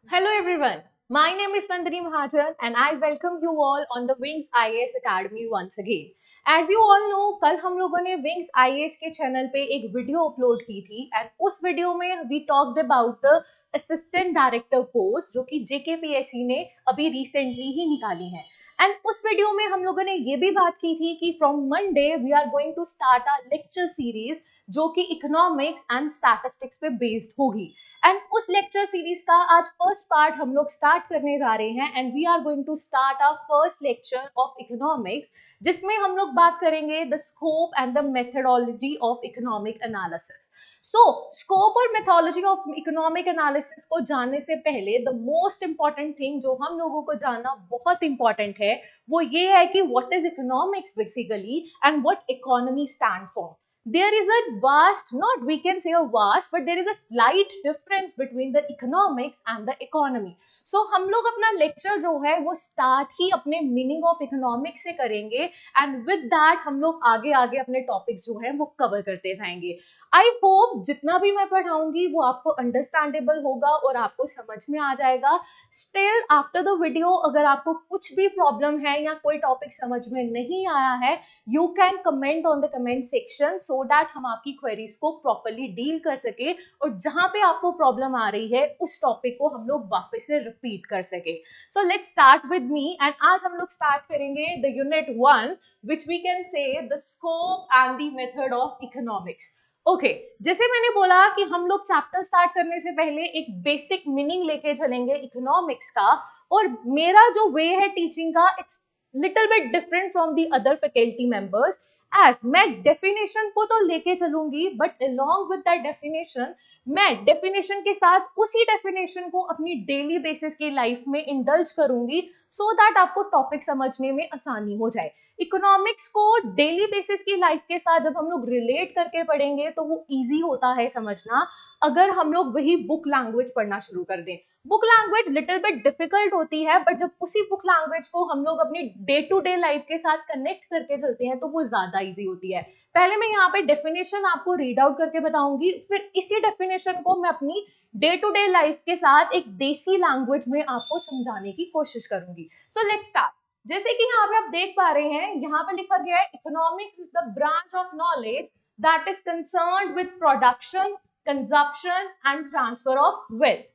Hello everyone, my name is Nandini Mahajan and I welcome you all on the Wings IAS Academy once again. As you all know, कल हम लोगों ने Wings IAS के channel पे एक video upload की थी and उस वीडियो में we talked about the assistant director post जो कि JKPSC ने अभी रिसेंटली ही निकाली है। एंड उस वीडियो में हम लोगों ने ये भी बात की थी कि from Monday we are going to start a lecture series जो कि इकोनॉमिक्स एंड स्टैटिस्टिक्स पे बेस्ड होगी। एंड उस लेक्चर सीरीज का आज फर्स्ट पार्ट हम लोग स्टार्ट करने जा रहे हैं and we are going to start our first lecture of economics, जिसमें हम लोग बात करेंगे the scope and the methodology of economic analysis. So scope और मेथोलॉजी ऑफ इकोनॉमिक एनालिसिस को जानने से पहले द मोस्ट इंपॉर्टेंट थिंग जो हम लोगों को जानना बहुत इंपॉर्टेंट है वो ये है कि what is economics basically and what economy stand for. There is a vast, not we can say a vast, but there is a slight difference between the economics and the economy. So हम लोग अपना lecture जो है वो start ही अपने meaning of economics से करेंगे and with that हम लोग आगे आगे अपने टॉपिक्स जो है वो कवर करते जाएंगे। आई होप जितना भी मैं पढ़ाऊंगी वो आपको अंडरस्टैंडेबल होगा और आपको समझ में आ जाएगा। स्टिल आफ्टर द वीडियो अगर आपको कुछ भी प्रॉब्लम है या कोई टॉपिक समझ में नहीं आया है, you can comment on the comment section so that हम आपकी क्वेरीज को प्रॉपरली डील कर सके और जहां पे आपको प्रॉब्लम आ रही है उस टॉपिक को हम लोग वापस से रिपीट कर सके। So let's start with me and आज हम लोग स्टार्ट करेंगे the unit 1 which we can say the scope and the method of economics. Okay, जैसे मैंने बोला कि हम लोग चैप्टर स्टार्ट करने से पहले एक बेसिक मीनिंग लेके चलेंगे इकोनॉमिक्स का, और मेरा जो वे है टीचिंग का it's little bit different from the other faculty members. As मैं डेफिनेशन को तो लेके चलूंगी but along with that definition मैं डेफिनेशन के साथ उसी डेफिनेशन को अपनी डेली बेसिस की लाइफ में इंडल्ज करूंगी सो दैट आपको टॉपिक समझने में आसानी हो जाए। इकोनॉमिक्स को डेली बेसिस की लाइफ के साथ जब हम लोग रिलेट करके पढ़ेंगे तो वो इजी होता है समझना, अगर हम लोग वही बुक लैंग्वेज पढ़ना शुरू कर दें। Book language little bit difficult होती है बट जब उसी बुक लैंग्वेज को हम लोग अपनी डे टू डे लाइफ के साथ कनेक्ट करके चलते हैं तो वो ज्यादा इजी होती है। पहले मैं यहाँ पे डेफिनेशन आपको रीड आउट करके बताऊंगी, फिर इसी डेफिनेशन को मैं अपनी डे टू डे लाइफ के साथ एक देसी लैंग्वेज में आपको समझाने की कोशिश करूंगी। सो लेट्स स्टार्ट। जैसे कि यहाँ पे आप देख पा रहे हैं, यहाँ पे लिखा गया है economics is the branch of knowledge that is concerned with production, consumption and transfer of wealth.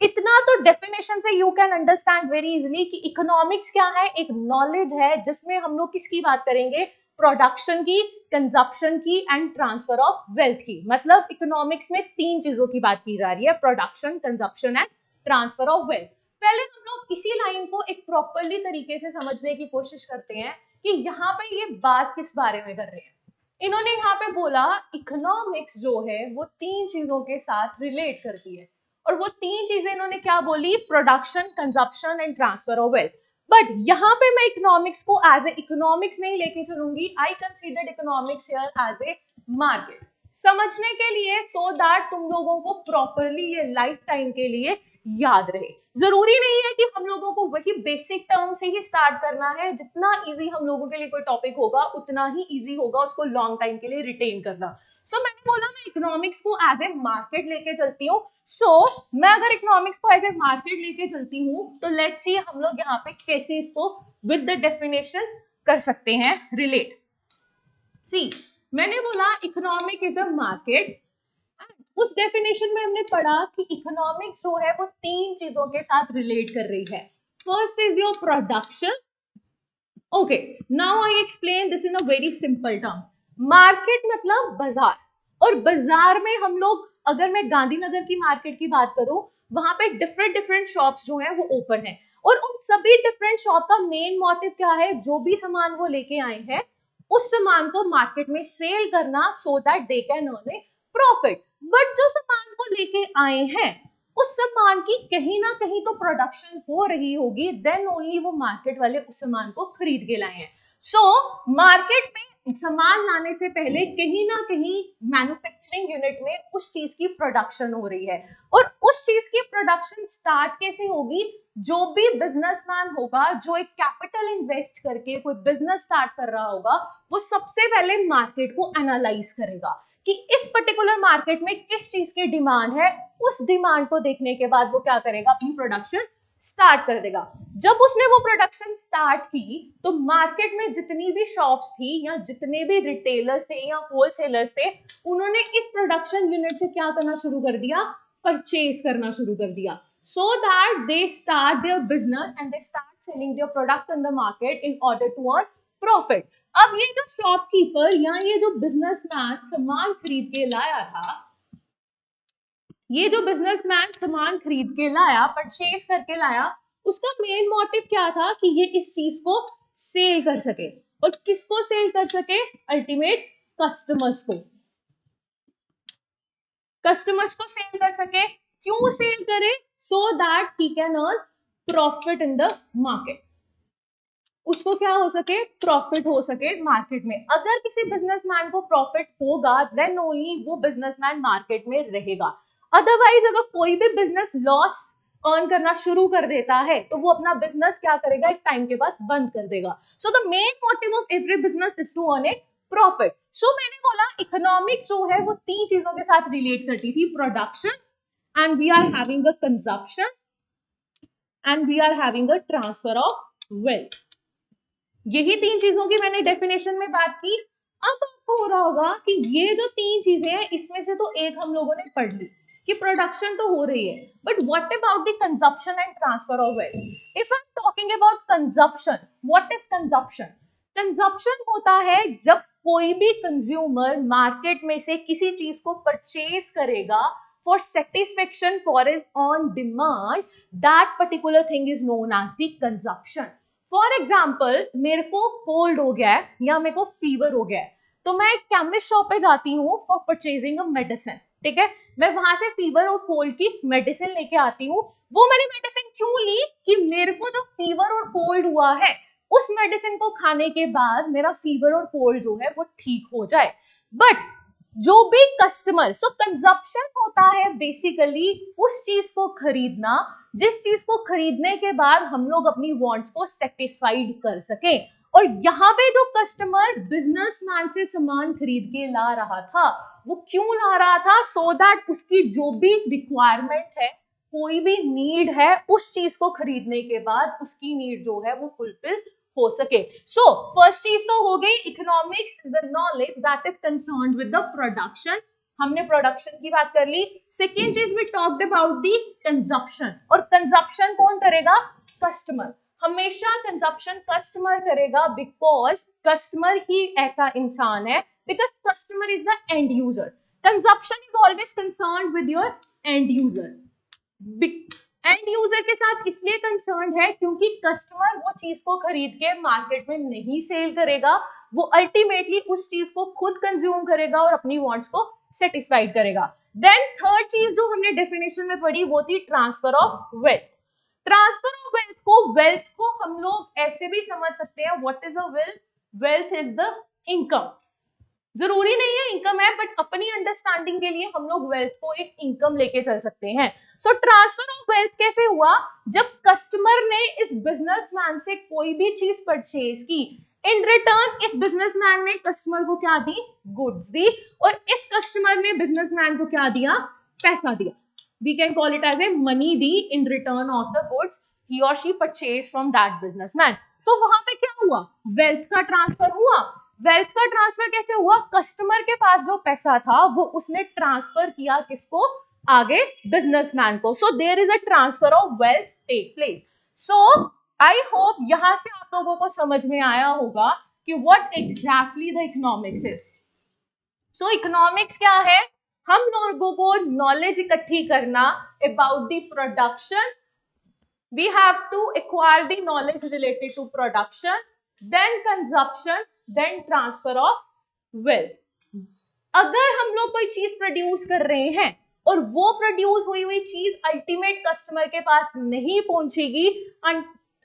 इतना तो डेफिनेशन से you can understand very easily कि इकोनॉमिक्स क्या है। एक नॉलेज है जिसमें हम लोग किसकी बात करेंगे, प्रोडक्शन की, कंजप्शन की एंड ट्रांसफर ऑफ वेल्थ की। मतलब इकोनॉमिक्स में तीन चीजों की बात की जा रही है, production, consumption and transfer of wealth. पहले हम लोग इसी लाइन को एक प्रॉपरली तरीके से समझने की कोशिश करते हैं कि यहाँ पे ये बात किस बारे में कर रहे हैं। इन्होंने यहाँ पे बोला इकोनॉमिक्स जो है वो तीन चीजों के साथ रिलेट करती है, और वो तीन चीजें इन्होंने क्या बोली, production, consumption and transfer of wealth. But यहाँ पे मैं इकोनॉमिक्स को एज ए इकोनॉमिक्स नहीं लेके चलूंगी, I consider economics here as a market समझने के लिए, सो दैट तुम लोगों को प्रॉपरली ये लाइफ टाइम के लिए याद रहे। जरूरी नहीं है कि हम लोगों को वही बेसिक टर्म से ही स्टार्ट करना है, जितना इजी हम लोगों के लिए कोई टॉपिक होगा उतना ही इजी होगा उसको लॉन्ग टाइम के लिए रिटेन करना। मैंने बोला मैं इकोनॉमिक्स को एज ए मार्केट लेके चलती हूँ। मैं अगर इकोनॉमिक्स को एज ए मार्केट लेके चलती हूँ तो लेट्स सी हम लोग यहाँ पे कैसे इसको विद द डेफिनेशन कर सकते हैं रिलेट। सी, मैंने बोला इकोनॉमिक इज अ मार्केट, उस डेफिनेशन में हमने पढ़ा कि इकोनॉमिक्स जो है वो तीन चीजों के साथ रिलेट कर रही है। First is your production. Okay, now I explain this in a very simple term. Market मतलब बाजार, और बाजार में हम लोग, अगर मैं गांधीनगर की मार्केट की बात करूं, वहां पे डिफरेंट डिफरेंट शॉप्स जो हैं वो ओपन है, और उन सभी डिफरेंट शॉप का मेन मोटिव क्या है, जो भी सामान वो लेके आए हैं उस सामान को मार्केट में सेल करना so that they can earn a profit. But जो सामान को लेके आए हैं उस सामान की कहीं ना कहीं तो प्रोडक्शन हो रही होगी, देन ओनली वो मार्केट वाले उस सामान को खरीद के लाए हैं। सो मार्केट में सामान लाने से पहले कहीं ना कहीं मैन्युफैक्चरिंग यूनिट में उस चीज की प्रोडक्शन हो रही है, और उस चीज की प्रोडक्शन स्टार्ट कैसे होगी? जो भी बिजनेसमैन होगा, जो एक कैपिटल इन्वेस्ट करके कोई बिजनेस स्टार्ट कर रहा होगा, वो सबसे पहले मार्केट को एनालाइज करेगा कि इस पर्टिकुलर मार्केट में किस चीज की डिमांड है। उस डिमांड को देखने के बाद वो क्या करेगा? अपनी प्रोडक्शन स्टार्ट कर देगा। जब उसने वो प्रोडक्शन स्टार्ट की तो मार्केट में जितनी भी शॉप्स थी या जितने भी रिटेलर्स थे या होलसेलर्स थे, उन्होंने इस प्रोडक्शन यूनिट से क्या करना शुरू कर दिया? परचेज करना शुरू कर दिया, so that they start their business and they start selling their product in the market in order to earn profit. अब ये जो शॉपकीपर या ये जो बिजनेसमैन सामान खरीद के लाया था, ये जो बिजनेसमैन सामान खरीद के लाया, परचेज करके लाया, उसका मेन मोटिव क्या था? कि ये इस चीज को सेल कर सके। और किसको सेल कर सके? अल्टीमेट कस्टमर्स को। कस्टमर्स को सेल कर सके। क्यों सेल करे? So that he can earn profit in the market. उसको क्या हो सके? प्रॉफिट हो सके मार्केट में। अगर किसी बिजनेसमैन को प्रॉफिट होगा देन ओनली वो बिजनेसमैन मार्केट में रहेगा। अदरवाइज अगर कोई भी बिजनेस लॉस अर्न करना शुरू कर देता है तो वो अपना बिजनेस क्या करेगा? एक टाइम के बाद बंद कर देगा। So the main motive of every business is to earn a profit. So मैंने बोला इकोनॉमिक्स जो है वो तीन चीजों के साथ रिलेट करती थी, production, and we are having a consumption, and we are having a transfer of wealth. यही तीन चीजों की मैंने डेफिनेशन में बात की। अब आपको हो रहा होगा कि ये जो तीन चीजें हैं इसमें से तो एक हम लोगों ने पढ़ ली कि प्रोडक्शन तो हो रही है, but what about the consumption and transfer of wealth? If I am talking about consumption, what is consumption? Consumption होता है जब कोई भी कंज्यूमर मार्केट में से किसी चीज को परचेज करेगा for satisfaction for his own demand, that particular thing is known as the consumption. For example, मेरे को कोल्ड हो गया है या मेरे को फीवर हो गया है, तो मैं एक केमिस्ट शॉप पे जाती हूँ फॉर परचेजिंग अ मेडिसिन। ठीक है, मैं वहां से फीवर और कोल्ड की मेडिसिन लेके आती हूँ। वो मैंने मेडिसिन क्यों ली? कि मेरे को जो फीवर और कोल्ड हुआ है उस मेडिसिन को खाने के बाद मेरा फीवर और कोल्ड जो है वो ठीक हो जाए। बट जो भी कस्टमर, सो कंजप्शन होता है बेसिकली उस चीज को खरीदना जिस चीज को खरीदने के बाद हम लोग अपनी वांट्स को सेटिस्फाइड कर सके। और यहाँ पे जो कस्टमर बिजनेसमैन से सामान खरीद के ला रहा था, वो क्यों ला रहा था? सो दैट उसकी जो भी रिक्वायरमेंट है, कोई भी नीड है, उस चीज को खरीदने के बाद उसकी नीड जो है वो फुलफिल हो सके। सो फर्स्ट चीज तो हो गई, economics is the knowledge that is concerned with the production. हमने प्रोडक्शन की बात कर ली। सेकेंड चीज we talked about the consumption, और कंजप्शन कौन करेगा? कस्टमर। हमेशा कंजप्शन कस्टमर करेगा, बिकॉज कस्टमर ही ऐसा इंसान है, because customer is the end user. Consumption is always concerned with your end user. End user के साथ इसलिए कंसर्न है क्योंकि कस्टमर वो चीज को खरीद के मार्केट में नहीं सेल करेगा, वो अल्टीमेटली उस चीज को खुद कंज्यूम करेगा और अपनी वांट्स को सेटिस्फाइड करेगा। देन थर्ड चीज जो हमने डेफिनेशन में पढ़ी वो थी transfer of wealth. Transfer of wealth को हम लोग ऐसे भी समझ सकते हैं, what is a wealth? Wealth is the income. जरूरी नहीं है इनकम है, बट अपनी अंडरस्टैंडिंग के लिए हम लोग वेल्थ को एक इनकम लेके चल सकते हैं। सो ट्रांसफर ऑफ वेल्थ कैसे हुआ? जब कस्टमर ने इस बिजनेसमैन से कोई भी चीज परचेज की, इन रिटर्न इस बिजनेसमैन ने कस्टमर को क्या दी? गुड्स दी, और इस कस्टमर ने बिजनेसमैन को क्या दिया? पैसा दिया। We can call it as a money the in return of the goods he or she purchased from that businessman. So वहां पे क्या हुआ? वेल्थ का ट्रांसफर हुआ। वेल्थ का ट्रांसफर कैसे हुआ? कस्टमर के पास जो पैसा था वो उसने ट्रांसफर किया किसको? आगे बिजनेसमैन को। So there is a transfer of wealth take place. So I hope यहां से आप लोगों को समझ में आया होगा कि what exactly the economics is. So economics क्या है? हम लोगों को नॉलेज इकट्ठी करना about the production. We have to acquire the knowledge related to production, then consumption, then transfer of wealth. अगर हम लोग कोई चीज प्रोड्यूस कर रहे हैं और वो प्रोड्यूस हुई चीज अल्टीमेट कस्टमर के पास नहीं पहुंचेगी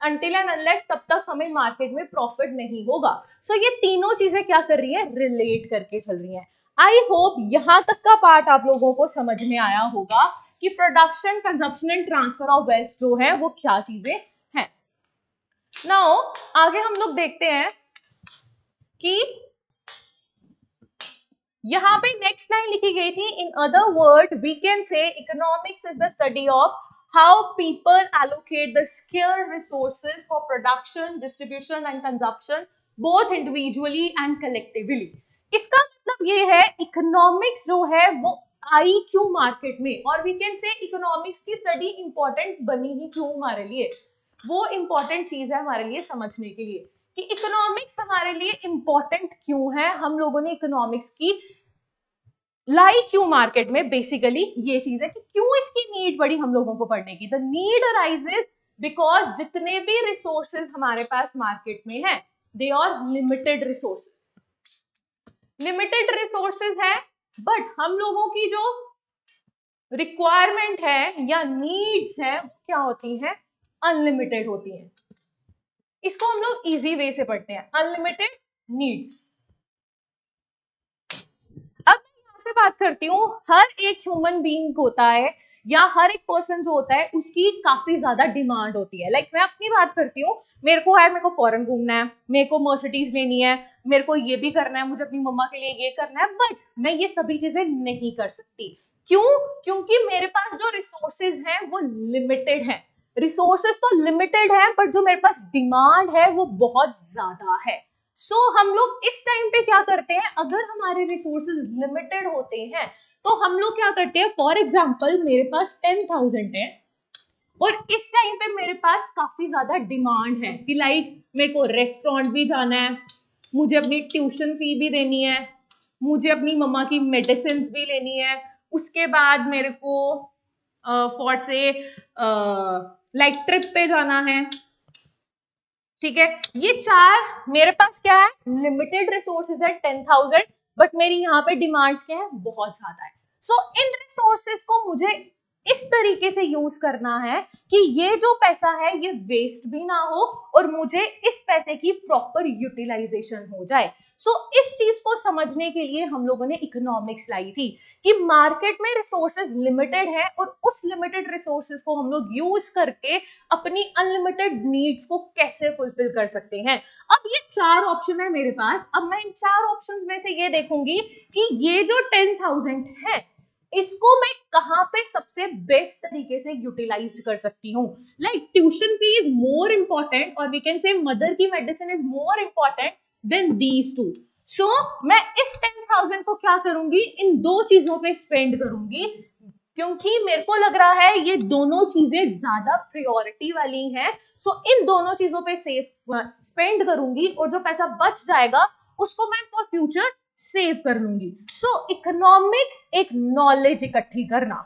until and unless तब तक हमें मार्केट में प्रॉफिट नहीं होगा। सो ये तीनों चीजें क्या कर रही है, रिलेट करके चल रही हैं। आई होप यहां तक का पार्ट आप लोगों को समझ में आया होगा कि production, consumption and transfer of wealth जो है वो क्या चीजें हैं। नाउ आगे हम लोग देखते हैं कि यहां पे नेक्स्ट लाइन लिखी गई थी, in other word we can say economics is the study of how people allocate the scarce resources for production, distribution and consumption both individually and collectively। इसका मतलब ये है इकोनॉमिक्स जो है वो आई क्यों मार्केट में, और वी कैन से इकोनॉमिक्स की स्टडी इंपॉर्टेंट बनी ही क्यों हमारे लिए, वो इंपॉर्टेंट चीज है हमारे लिए समझने के लिए कि इकोनॉमिक्स हमारे लिए इंपॉर्टेंट क्यों है, हम लोगों ने इकोनॉमिक्स की लाई क्यों मार्केट में। बेसिकली ये चीज है कि क्यों इसकी नीड पड़ी हम लोगों को पढ़ने की। द नीड अराइजेस बिकॉज जितने भी रिसोर्सेज हमारे पास मार्केट में है they are limited resources, limited resources है, बट हम लोगों की जो रिक्वायरमेंट है या नीड्स है क्या होती हैं, अनलिमिटेड होती हैं। इसको हम लोग इजी वे से पढ़ते हैं, अनलिमिटेड नीड्स। से बात करती हूँ, हर एक ह्यूमन बीइंग होता है या हर एक पर्सन जो होता है उसकी काफी ज्यादा डिमांड होती है। लाइक मैं अपनी बात करती हूँ, मेरे को फॉरेन घूमना है, मेरे को मर्सिडीज लेनी है, मेरे को ये भी करना है, मुझे अपनी मम्मा के लिए ये करना है, बट मैं ये सभी चीजें नहीं कर सकती। क्यों? क्योंकि मेरे पास जो रिसोर्सेज हैं वो लिमिटेड है। रिसोर्सेज तो लिमिटेड है बट जो मेरे पास डिमांड है वो बहुत ज्यादा है। हम लोग इस टाइम पे क्या करते हैं, अगर हमारे रिसोर्सेज लिमिटेड होते हैं तो हम लोग क्या करते हैं, फॉर एग्जांपल मेरे पास 10,000 है और इस टाइम पे मेरे पास काफी ज्यादा डिमांड है कि लाइक मेरे को रेस्टोरेंट भी जाना है, मुझे अपनी ट्यूशन फी भी देनी है, मुझे अपनी मम्मा की मेडिसिन भी लेनी है, उसके बाद मेरे को फॉर से लाइक ट्रिप पे जाना है। ठीक है, ये चार मेरे पास क्या है, लिमिटेड रिसोर्सेज है 10,000, बट मेरी यहाँ पे डिमांड्स क्या है, बहुत ज्यादा है। इन रिसोर्सेज को मुझे इस तरीके से यूज करना है कि ये जो पैसा है ये वेस्ट भी ना हो और मुझे इस पैसे की प्रॉपर यूटिलाइजेशन हो जाए। इस चीज को समझने के लिए हम लोगों ने इकोनॉमिक्स लाई थी कि मार्केट में रिसोर्सेज लिमिटेड है और उस लिमिटेड रिसोर्सेज को हम लोग यूज करके अपनी अनलिमिटेड नीड्स को कैसे फुलफिल कर सकते हैं। अब ये चार ऑप्शन है मेरे पास, अब मैं इन चार ऑप्शंस में से ये देखूंगी कि ये जो 10,000 है इसको मैं कहां पे सबसे बेस्ट तरीके से यूटिलाइज कर सकती हूँ। Like tuition fee is more important और वी कैन से मदर की medicine is more important than these two. मैं इस 10,000 को क्या करूंगी, इन दो चीजों पे स्पेंड करूंगी क्योंकि मेरे को लग रहा है ये दोनों चीजें ज्यादा प्रायोरिटी वाली हैं। इन दोनों चीजों पे स्पेंड करूंगी और जो पैसा बच जाएगा उसको मैं फॉर फ्यूचर सेव कर लूंगी। इकोनॉमिक्स एक नॉलेज इकट्ठी करना,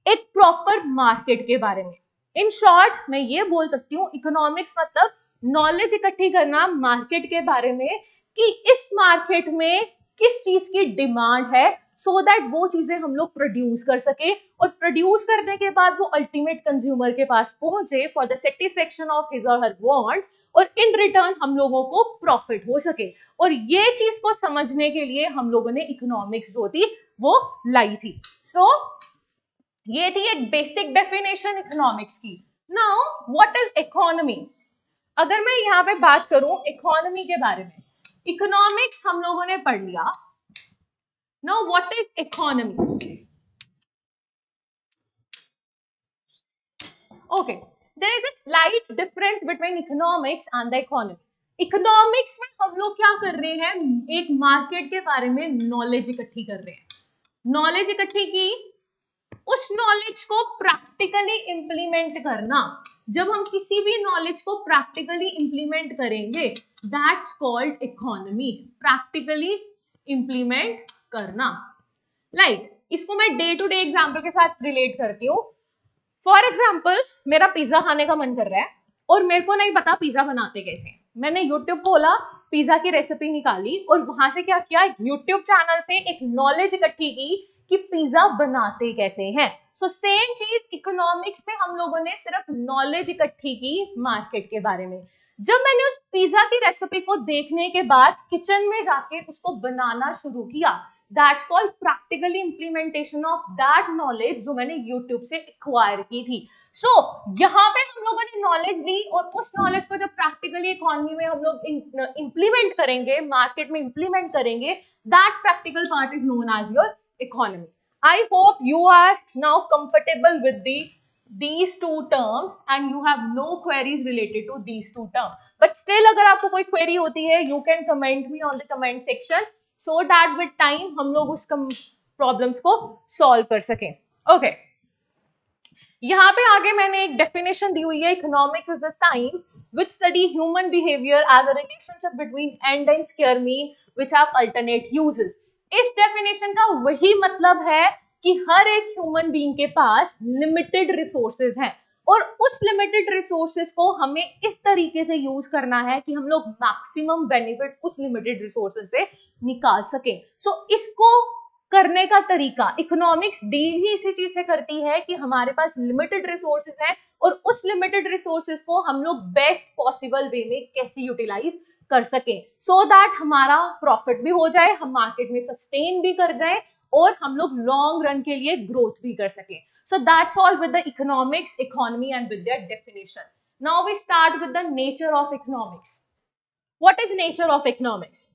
एक प्रॉपर मार्केट के बारे में। इन शॉर्ट मैं ये बोल सकती हूँ इकोनॉमिक्स मतलब नॉलेज इकट्ठी करना मार्केट के बारे में कि इस मार्केट में किस चीज की डिमांड है सो दैट वो चीजें हम लोग प्रोड्यूस कर सके और प्रोड्यूस करने के बाद वो अल्टीमेट कंज्यूमर के पास पहुंचे for the satisfaction of his और हर वांट्स और इन रिटर्न हम लोगों को प्रॉफिट हो सके। और ये चीज को समझने के लिए हम लोगों ने इकोनॉमिक्स जो थी वो लाई थी। ये थी एक बेसिक डेफिनेशन इकोनॉमिक्स की। Now what is economy? अगर मैं यहाँ पे बात करूं इकोनॉमी के बारे में, इकोनॉमिक्स हम लोगों ने पढ़ लिया। Now what is economy? Okay, there is a slight difference between economics and the economy. Economics में हम लोग क्या कर रहे हैं, एक मार्केट के बारे में नॉलेज इकट्ठी कर रहे हैं। नॉलेज इकट्ठी की, उस नॉलेज को प्रैक्टिकली इंप्लीमेंट करना। जब हम किसी भी नॉलेज को प्रैक्टिकली इंप्लीमेंट करेंगे that's called economy, practically implement करना। इसको मैं डे टू डे एग्जाम्पल के साथ रिलेट करती हूँ। फॉर एग्जाम्पल मेरा पिज्जा खाने का मन कर रहा है और मेरे को नहीं पता पिज्जा बनाते कैसे। मैंने यूट्यूब खोला, पिज्जा की रेसिपी निकाली और वहां से क्या किया, यूट्यूब चैनल से एक नॉलेज इकट्ठी की कि पिज्जा बनाते कैसे हैं। सो सेम चीज इकोनॉमिक्स में हम लोगों ने सिर्फ नॉलेज इकट्ठी की मार्केट के बारे में। जब मैंने उस पिज्जा की रेसिपी को देखने के बाद किचन में जाके उसको बनाना शुरू किया, that's called practically implementation of that knowledge जो मैंने यूट्यूब से एक्वायर की थी। सो यहाँ पे हम लोगों ने नॉलेज ली और उस नॉलेज को जब प्रैक्टिकली इकोनॉमी में हम लोग इंप्लीमेंट करेंगे, मार्केट में इंप्लीमेंट करेंगे, that practical part is known as your economy. I hope you are now comfortable with these two terms and you have no queries related to these two terms. But still अगर आपको कोई query होती है, you can comment me on the comment section so that with time हम लोग उस problems को solve कर सकें. Okay. यहाँ पे आगे मैंने एक definition दी हुई है, economics is the science which study human behavior as a relationship between end and square mean which have alternate uses. इस डेफिनेशन का वही मतलब है कि हर एक ह्यूमन बीइंग के पास लिमिटेड रिसोर्सेज हैं और उस लिमिटेड रिसोर्सेज को हमें इस तरीके से यूज करना है कि हम लोग मैक्सिमम बेनिफिट उस लिमिटेड रिसोर्सेज से निकाल सकें। सो इसको करने का तरीका इकोनॉमिक्स डील ही इसी चीज से करती है कि हमारे पास लिमिटेड रिसोर्सेज हैं और उस लिमिटेड रिसोर्सेज को हम लोग बेस्ट पॉसिबल वे में कैसे यूटिलाइज कर सके सो दैट हमारा प्रॉफिट भी हो जाए, हम मार्केट में सस्टेन भी कर जाए और हम लोग लॉन्ग रन के लिए ग्रोथ भी कर सके। So that's all with the economics, economy and with their definition. Now we start with the nature of economics. What is nature of economics?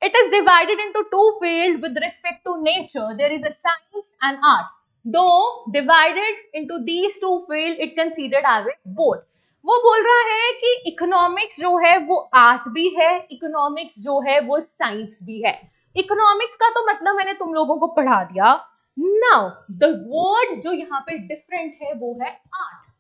It is divided into two fields with respect to nature. There is a science and art. Though divided into these two fields, it considered as a both. वो बोल रहा है कि economics जो है वो art भी है, इकोनॉमिक्स जो है वो साइंस भी है। इकोनॉमिक्स का तो मतलब मैंने तुम लोगों को पढ़ा दिया। नाउ द वर्ड जो यहाँ पे डिफरेंट है वो है आर्ट।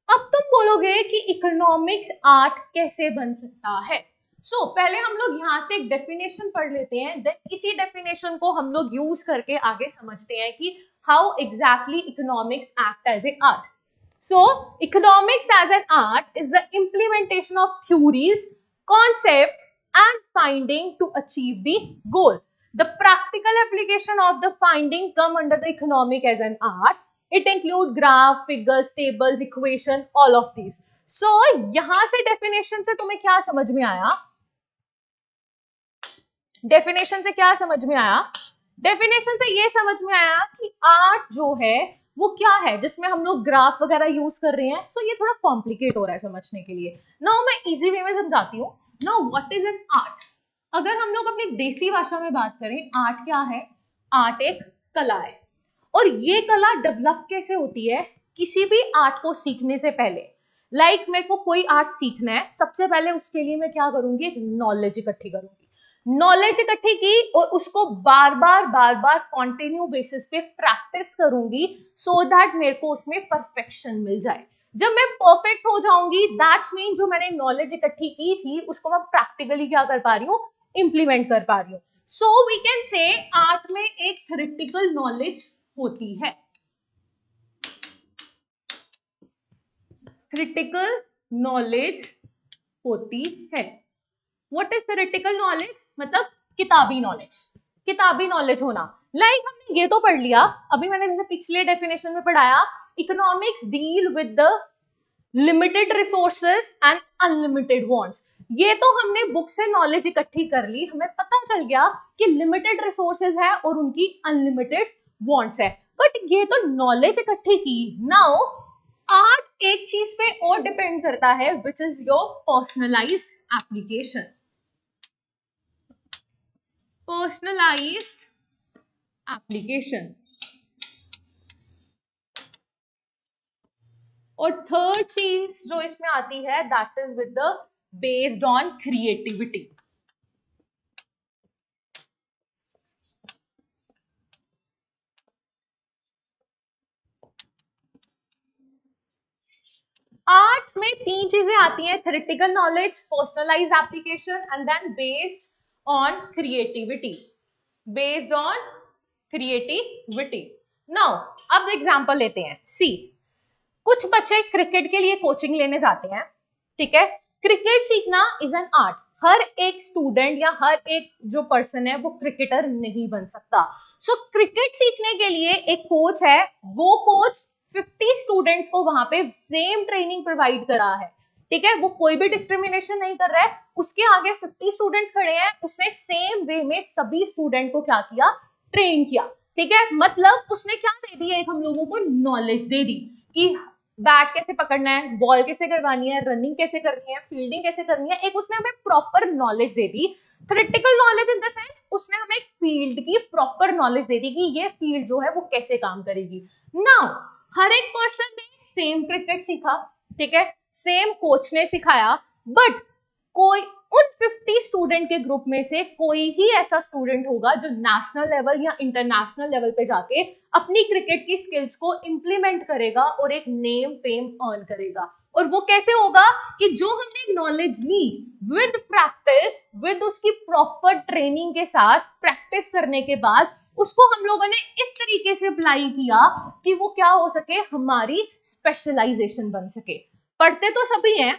अब तुम बोलोगे कि इकोनॉमिक्स आर्ट कैसे बन सकता है? सो पहले हम लोग यहाँ से एक डेफिनेशन पढ़ लेते हैं, देन इसी डेफिनेशन को हम लोग यूज करके आगे समझते हैं कि how exactly economics act as a art. So, economics as an art is the implementation of theories, concepts and finding to achieve the goal. The practical application of the finding come under the economic as an art. It include graph, figures, tables, equation, all of these. So, यहाँ से definition से तुम्हें क्या समझ में आया? Definition से क्या समझ में आया? Definition से ये समझ में आया कि art जो है वो क्या है जिसमें हम लोग ग्राफ वगैरह यूज कर रहे हैं। सो ये थोड़ा कॉम्प्लिकेट हो रहा है समझने के लिए। नाउ मैं इजी वे में समझाती हूँ। Now what is an art? अगर हम लोग अपनी देसी भाषा में बात करें, आर्ट क्या है? आर्ट एक कला है और ये कला डेवलप कैसे होती है? किसी भी आर्ट को सीखने से पहले, लाइक मेरे को कोई आर्ट सीखना है, सबसे पहले उसके लिए मैं क्या करूंगी? एक नॉलेज इकट्ठी करूंगी। नॉलेज इकट्ठी की और उसको बार बार कॉन्टिन्यू बेसिस पे प्रैक्टिस करूंगी सो दैट मेरे को उसमें परफेक्शन मिल जाए। जब मैं परफेक्ट हो जाऊंगी, दैट्स मीन जो मैंने नॉलेज इकट्ठी की थी उसको मैं प्रैक्टिकली क्या कर पा रही हूँ? इंप्लीमेंट कर पा रही हूँ। So we can say art में एक थ्योरेटिकल नॉलेज होती है। थ्योरेटिकल नॉलेज होती है। What is theoretical knowledge? मतलब किताबी नॉलेज। किताबी नॉलेज होना, लाइक हमने ये तो पढ़ लिया, अभी मैंने जैसे पिछले डेफिनेशन में पढ़ाया, economics deal with the limited resources and unlimited wants. ये तो हमने बुक से नॉलेज इकट्ठी कर ली, हमें पता चल गया कि लिमिटेड रिसोर्सेज है और उनकी अनलिमिटेड वांट्स है, बट ये तो नॉलेज इकट्ठी की। नाउ आर्ट एक चीज पे और डिपेंड करता है, which is your personalized application. Personalized application. और थर्ड चीज जो इसमें आती है, that is with the based on creativity. Art में तीन चीजें आती हैं, theoretical knowledge, personalized application and then based on creativity. Based on creativity. Now अब एग्जांपल लेते हैं। सी, कुछ बच्चे क्रिकेट के लिए कोचिंग लेने जाते हैं, ठीक है? क्रिकेट सीखना इज एन आर्ट। हर एक स्टूडेंट या हर एक जो पर्सन है वो क्रिकेटर नहीं बन सकता। सो क्रिकेट सीखने के लिए एक कोच है, वो कोच 50 स्टूडेंट्स को वहां पे सेम ट्रेनिंग प्रोवाइड करा है। ठीक है, वो कोई भी डिस्क्रिमिनेशन नहीं कर रहा है, उसके आगे 50 स्टूडेंट्स खड़े हैं, उसने सेम वे में सभी स्टूडेंट को क्या किया, ट्रेन किया। ठीक है, मतलब उसने क्या दे दी, एक हम लोगों को नॉलेज दे दी कि बैट कैसे पकड़ना है, बॉल कैसे करवानी है, रनिंग कैसे करनी है, फील्डिंग कैसे करनी है, एक उसने हमें proper knowledge they the. Theoretical knowledge in the sense उसने हमें एक फील्ड की प्रॉपर नॉलेज दे दी कि ये फील्ड जो है वो कैसे काम करेगी। नाउ हर एक पर्सन ने सेम क्रिकेट सीखा, ठीक है, सेम कोच ने सिखाया, बट कोई उन 50 स्टूडेंट के ग्रुप में से कोई ही ऐसा स्टूडेंट होगा जो नेशनल लेवल या इंटरनेशनल लेवल पे जाके अपनी क्रिकेट की स्किल्स को इंप्लीमेंट करेगा और एक नेम फेम अर्न करेगा। और वो कैसे होगा कि जो हमने नॉलेज ली विद प्रैक्टिस, विद उसकी प्रॉपर ट्रेनिंग के साथ प्रैक्टिस करने के बाद उसको हम लोगों ने इस तरीके से अप्लाई किया कि वो क्या हो सके, हमारी स्पेशलाइजेशन बन सके। पढ़ते तो सभी हैं,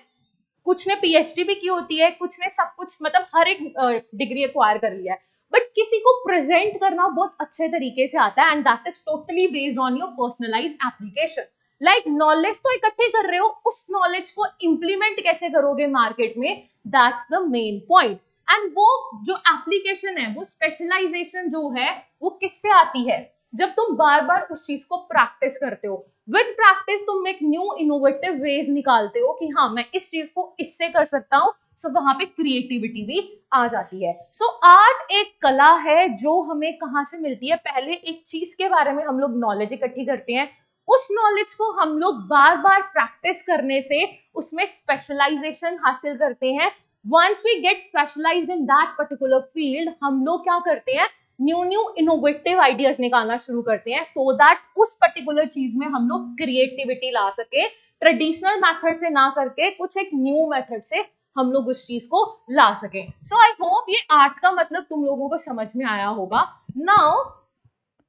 कुछ ने पीएचडी भी की होती है, कुछ ने सब कुछ मतलब हर एक डिग्री एक्वायर कर लिया है, बट किसी को प्रेजेंट करना बहुत अच्छे तरीके से आता है, and that is totally based on your personalized application. Like knowledge तो इकट्ठे कर रहे हो, उस नॉलेज को इंप्लीमेंट कैसे करोगे मार्केट में, that's the main point. And वो जो एप्लीकेशन है, वो स्पेशलाइजेशन जो है वो किससे आती है, जब तुम बार बार उस चीज को प्रैक्टिस करते हो। विद प्रैक्टिस तुम एक न्यू इनोवेटिव वेज निकालते हो कि हाँ मैं इस चीज को इससे कर सकता हूँ, सो वहां पे क्रिएटिविटी भी आ जाती है। सो आर्ट एक कला है जो हमें कहाँ से मिलती है, पहले एक चीज के बारे में हम लोग नॉलेज इकट्ठी करते हैं, उस नॉलेज को हम लोग बार बार प्रैक्टिस करने से उसमें स्पेशलाइजेशन हासिल करते हैं। Once we get specialized in that particular field, हम लोग क्या करते हैं, न्यू न्यू इनोवेटिव आइडियाज निकालना शुरू करते हैं, सो दैट उस पर्टिकुलर चीज में हम लोग क्रिएटिविटी ला सके, ट्रेडिशनल मेथड से ना करके कुछ एक न्यू मेथड से हम लोग उस चीज को ला सके। सो आई होप ये आर्ट का मतलब तुम लोगों को समझ में आया होगा। नाउ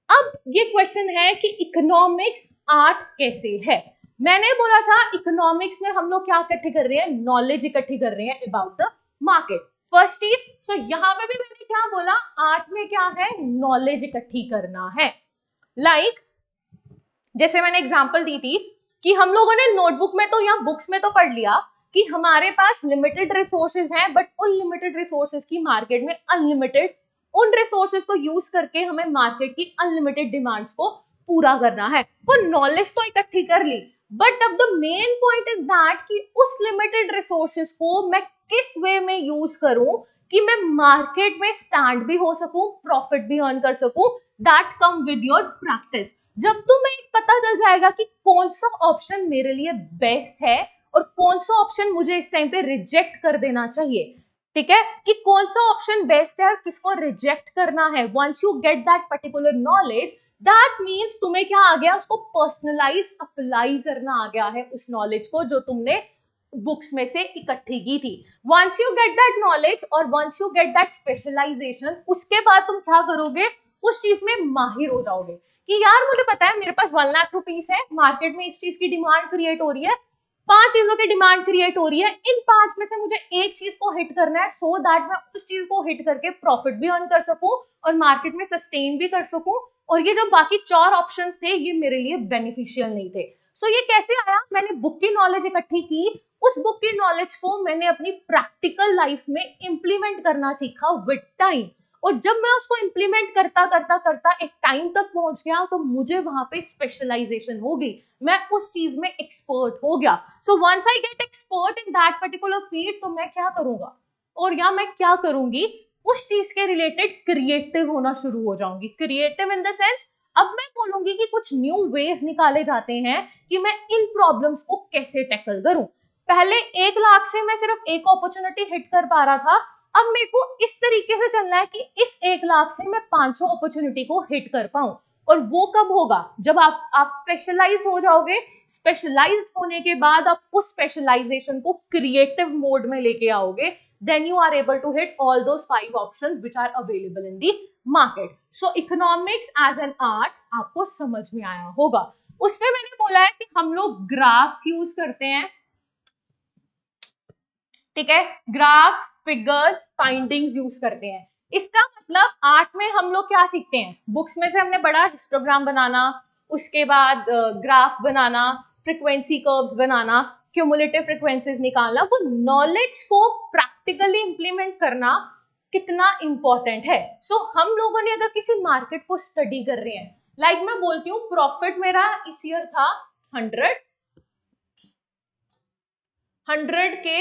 अब ये क्वेश्चन है कि इकोनॉमिक्स आर्ट कैसे है। मैंने बोला था इकोनॉमिक्स में हम लोग क्या इकट्ठी कर रहे हैं, नॉलेज इकट्ठी कर रहे हैं अबाउट द मार्केट, फर्स्ट चीज। सो यहां पे भी मैंने क्या बोला, आर्ट में क्या है, नॉलेज इकट्ठी करना है। लाइक जैसे मैंने एग्जांपल दी थी कि हम लोगों ने नोटबुक में तो या बुक्स में तो पढ़ लिया कि हमारे पास लिमिटेड रिसोर्सेज हैं, बट उन लिमिटेड रिसोर्सेज की मार्केट में अनलिमिटेड, उन रिसोर्सेज को यूज करके हमें मार्केट की अनलिमिटेड डिमांड्स को पूरा करना है। वो नॉलेज तो इकट्ठी कर ली, बट अब the main point is that कि उस लिमिटेड रिसोर्सेज को मैं किस वे में यूज करूं कि मैं मार्केट में स्टैंड भी हो सकूं, प्रॉफिट भी अर्न कर सकूं। That come with your practice. जब तुम्हें पता चल जाएगा कि कौन सा ऑप्शन मेरे लिए बेस्ट है और कौन सा ऑप्शन मुझे इस टाइम पे रिजेक्ट कर देना चाहिए, ठीक है, कि कौन सा ऑप्शन बेस्ट है और किसको रिजेक्ट करना है, once you get that particular knowledge, that means तुम्हें क्या आ गया, उसको पर्सनलाइज अप्लाई करना आ गया है उस नॉलेज को जो तुमने बुक्स में से इकट्ठी की थी। Once you get that knowledge और once you get that specialisation, उसके बाद तुम क्या करोगे, उस चीज में माहिर हो जाओगे कि यार मुझे पता है मेरे पास 1 लाख रुपीस है, मार्केट में इस चीज की डिमांड क्रिएट हो रही है, 5 चीजों की डिमांड क्रिएट हो रही है, इन 5 में से मुझे एक चीज को हिट करना है, सो दैट मैं उस चीज को हिट करके प्रॉफिट भी अर्न कर सकूं और मार्केट में सस्टेन भी कर सकूं, और ये जो बाकी 4 ऑप्शंस थे ये मेरे लिए बेनिफिशियल नहीं थे। सो ये कैसे आया, मैंने बुक की नॉलेज इकट्ठी की, उस बुक की नॉलेज को मैंने अपनी प्रैक्टिकल लाइफ में इंप्लीमेंट करना सीखा विद टाइम, और जब मैं उसको इंप्लीमेंट करता करता करता एक टाइम तक पहुंच गया तो मुझे वहां पे स्पेशलाइजेशन हो गई, मैं उस चीज में एक्सपर्ट हो गया। So once I get expert in that particular field, तो मैं क्या करूंगा और या मैं क्या करूंगी, उस चीज के रिलेटेड क्रिएटिव होना शुरू हो जाऊंगी। क्रिएटिव इन द सेंस अब मैं बोलूंगी कि कुछ न्यू वेज निकाले जाते हैं कि मैं इन प्रॉब्लम्स को कैसे टैकल करूं। पहले 1 लाख से मैं सिर्फ एक अपॉर्चुनिटी हिट कर पा रहा था, अब मेरे को इस तरीके से चलना है कि इस 1 लाख से मैं 500 अपॉर्चुनिटी को हिट कर पाऊं। और वो कब होगा, जब आप स्पेशलाइज हो जाओगे। स्पेशलाइज होने के बाद आप उस स्पेशलाइजेशन को क्रिएटिव मोड में लेके आओगे, then you are able to hit all those 5 options which are available in the market. So economics as an art आपको समझ में आया होगा। उसमें मैंने बोला है कि हम लोग ग्राफ्स यूज करते हैं, ठीक है, ग्राफ्स, फिगर्स, फाइंडिंग्स यूज करते हैं। इसका मतलब आर्ट में हम लोग क्या सीखते हैं, बुक्स में से हमने बड़ा हिस्टोग्राम बनाना, उसके बाद ग्राफ बनाना, फ्रीक्वेंसी कर्व्स बनाना, क्यूमुलेटिव फ्रीक्वेंसीज निकालना, वो नॉलेज को प्रैक्टिकली इंप्लीमेंट करना कितना इंपॉर्टेंट है। सो हम लोगों ने अगर किसी मार्केट को स्टडी कर रहे हैं, लाइक मैं बोलती हूँ प्रॉफिट मेरा इस ईयर था 100 के,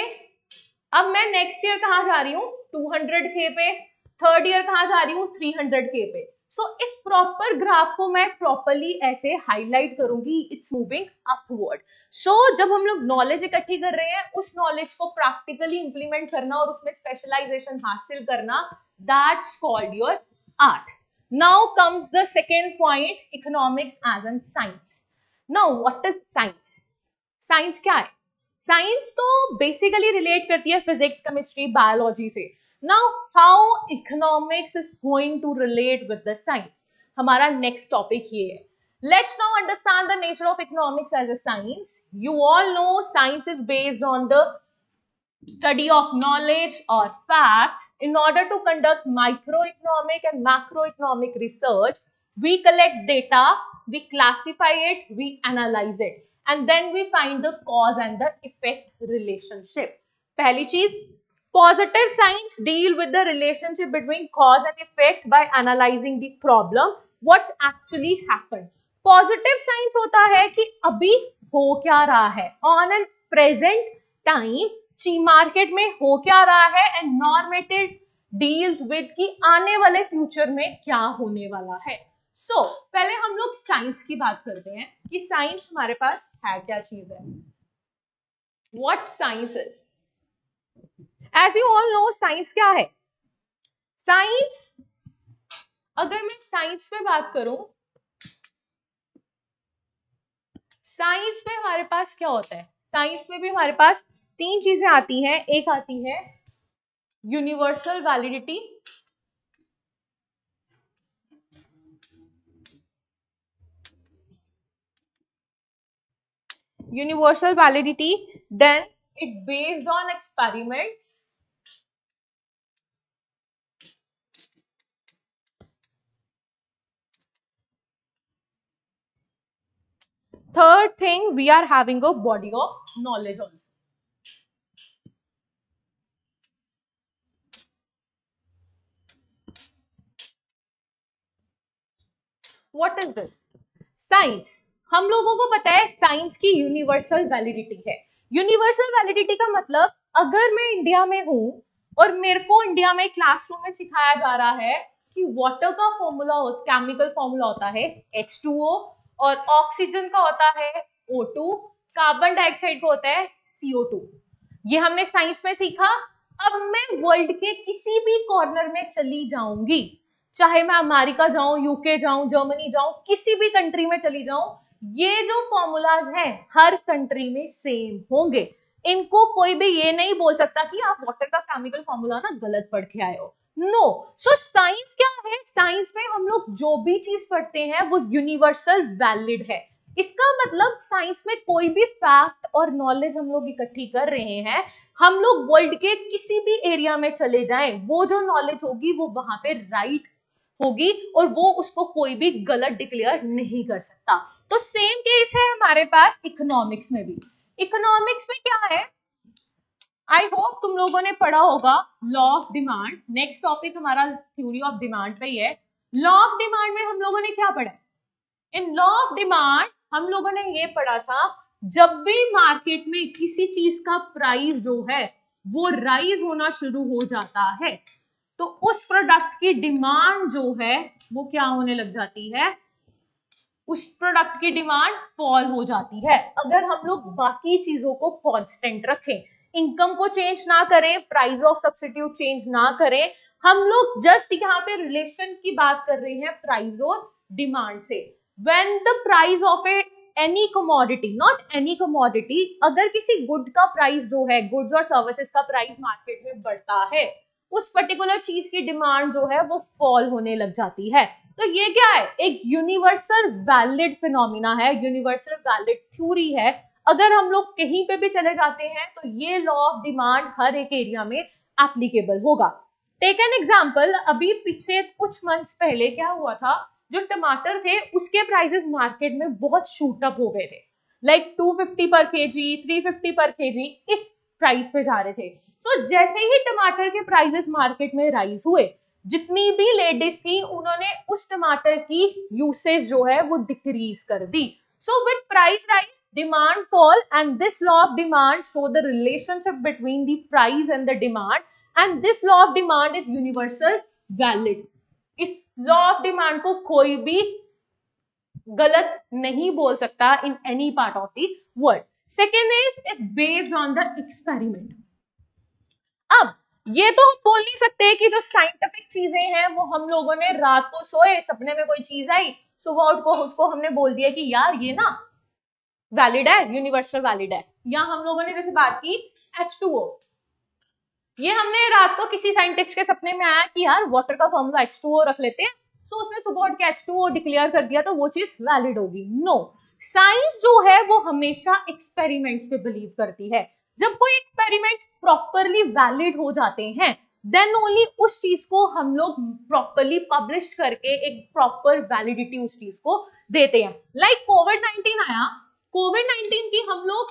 अब मैं नेक्स्ट ईयर कहां जा रही हूँ 200K पे, थर्ड ईयर कहां जा रही हूँ 300K पे। सो इस प्रॉपर ग्राफ को मैं प्रॉपरली ऐसे हाईलाइट करूंगी, इट्स मूविंग अपवर्ड। सो जब हम लोग नॉलेज इकट्ठी कर रहे हैं, उस नॉलेज को प्रैक्टिकली इंप्लीमेंट करना और उसमें स्पेशलाइजेशन हासिल करना, that's called your art. Now comes the second point, economics as an science. Now what is science? Science क्या है? साइंस तो बेसिकली रिलेट करती है फिजिक्स, केमिस्ट्री, बायोलॉजी से। Now how economics is going to relate with the science, हमारा next topic ये है। Let's now understand the nature of economics as a science. You all know science is based on the study of knowledge or facts. In order to conduct microeconomic and macroeconomic research, we collect data, we classify it, we analyze it, and then we find the cause and the effect relationship. पहली चीज, positive science deal with the relationship between cause and effect by analyzing the problem, what's actually happened. Positive science होता है कि अभी हो क्या रहा है, on an present time market में हो क्या रहा है, एंड नॉर्मेटिव डील्स विद कि आने वाले फ्यूचर में क्या होने वाला है। सो पहले हम लोग साइंस की बात करते हैं कि साइंस हमारे पास है क्या चीज है, what science is. As you all know science क्या है? साइंस, अगर मैं साइंस में बात करूं, साइंस में हमारे पास क्या होता है, साइंस में भी हमारे पास तीन चीजें आती हैं। एक आती है universal validity, universal validity, then it based on experiments, third thing we are having a body of knowledge also. What is this? Science, हम लोगों को पता है साइंस की यूनिवर्सल वैलिडिटी है। यूनिवर्सल वैलिडिटी का मतलब, अगर मैं इंडिया में हूं और मेरे को इंडिया में क्लासरूम में सिखाया जा रहा है कि वाटर का फॉर्मूला, केमिकल फॉर्मूला होता है H2O, और ऑक्सीजन का होता है O2, कार्बन डाइऑक्साइड का होता है CO2, ये हमने साइंस में सीखा। अब मैं वर्ल्ड के किसी भी कॉर्नर में चली जाऊंगी, चाहे मैं अमेरिका जाऊं, यूके जाऊं, जर्मनी जाऊं, किसी भी कंट्री में चली जाऊं, ये जो फॉर्मूलाज हैं हर कंट्री में सेम होंगे। इनको कोई भी ये नहीं बोल सकता कि आप वाटर का केमिकल फॉर्मूला ना गलत पढ़ के आए हो। नो। सो साइंस क्या है? साइंस में हम लोग जो भी चीज पढ़ते हैं वो यूनिवर्सल वैलिड है। इसका मतलब साइंस में कोई भी फैक्ट और नॉलेज हम लोग इकट्ठी कर रहे हैं, हम लोग वर्ल्ड के किसी भी एरिया में चले जाएं, वो जो नॉलेज होगी वो वहां पे राइट होगी और वो उसको कोई भी गलत डिक्लेयर नहीं कर सकता। तो सेम केस है हमारे पास इकोनॉमिक्स में भी। इकोनॉमिक्स में क्या है, आई होप तुम लोगों ने पढ़ा होगा law of demand. Next topic हमारा थ्योरी ऑफ डिमांड पे ही है। लॉ ऑफ डिमांड में हम लोगों ने क्या पढ़ा है? इन लॉ ऑफ डिमांड हम लोगों ने ये पढ़ा था, जब भी मार्केट में किसी चीज का प्राइस जो है वो राइज होना शुरू हो जाता है, तो उस प्रोडक्ट की डिमांड जो है वो क्या होने लग जाती है, उस प्रोडक्ट की डिमांड फॉल हो जाती है। अगर हम लोग बाकी चीजों को कांस्टेंट रखें, इनकम को चेंज ना करें, प्राइस ऑफ सब्स्टिट्यूट चेंज ना करें, हम लोग जस्ट यहाँ पे रिलेशन की बात कर रहे हैं प्राइस और डिमांड से। When the price of any commodity, not any commodity, अगर किसी गुड का प्राइस जो है, गुड्स और सर्विसेज का प्राइस मार्केट में बढ़ता है, उस पर्टिकुलर चीज की डिमांड जो है वो फॉल होने लग जाती है। तो ये क्या है? एक यूनिवर्सल वैलिड फिनोमिना है, यूनिवर्सल वैलिड थ्योरी है। अगर हम लोग कहीं पे भी चले जाते हैं तो ये लॉ ऑफ डिमांड हर एक एरिया में एप्लीकेबल होगा। टेक एन एग्जाम्पल, अभी पीछे कुछ मंथ्स पहले क्या हुआ था, जो टमाटर थे उसके प्राइसेस मार्केट में बहुत शूट अप हो गए थे, लाइक 250 पर केजी, 350 पर केजी, इस प्राइस पे जा रहे थे। तो जैसे ही टमाटर के प्राइसेस मार्केट में राइज हुए, जितनी भी लेडीज थी उन्होंने उस टमाटर की यूसेज जो है वो डिक्रीज कर दी। So with price rise demand fall, and this law of demand show the relationship between the price and the demand, and this law of demand is universal valid. इस law of demand को कोई भी गलत नहीं बोल सकता in any part of the world. Second is based on the experiment. अब ये तो हम बोल नहीं सकते कि जो साइंटिफिक चीजें हैं वो हम लोगों ने रात को सोए, सपने में कोई चीज आई, सुबह उठ को उसको हमने बोल दिया कि यार ये ना वैलिड है, यूनिवर्सल वैलिड है। या हम लोगों ने जैसे बात की H2O, ये हमने रात को किसी साइंटिस्ट के सपने में आया कि यार वाटर का फॉर्मूला H2O रख लेते हैं, तो उसने सुबह उठ के H2O डिक्लेयर कर दिया तो वो चीज वैलिड होगी। नो, साइंस जो है वो हमेशा एक्सपेरिमेंट्स पे बिलीव करती है। जब कोई एक्सपेरिमेंट प्रॉपरली वैलिड हो जाते हैं देन ओनली उस चीज को हम लोग प्रॉपरली पब्लिश करके एक प्रॉपर वैलिडिटी उस चीज को देते हैं। लाइक कोविड-19 आया, कोविड-19 की हम लोग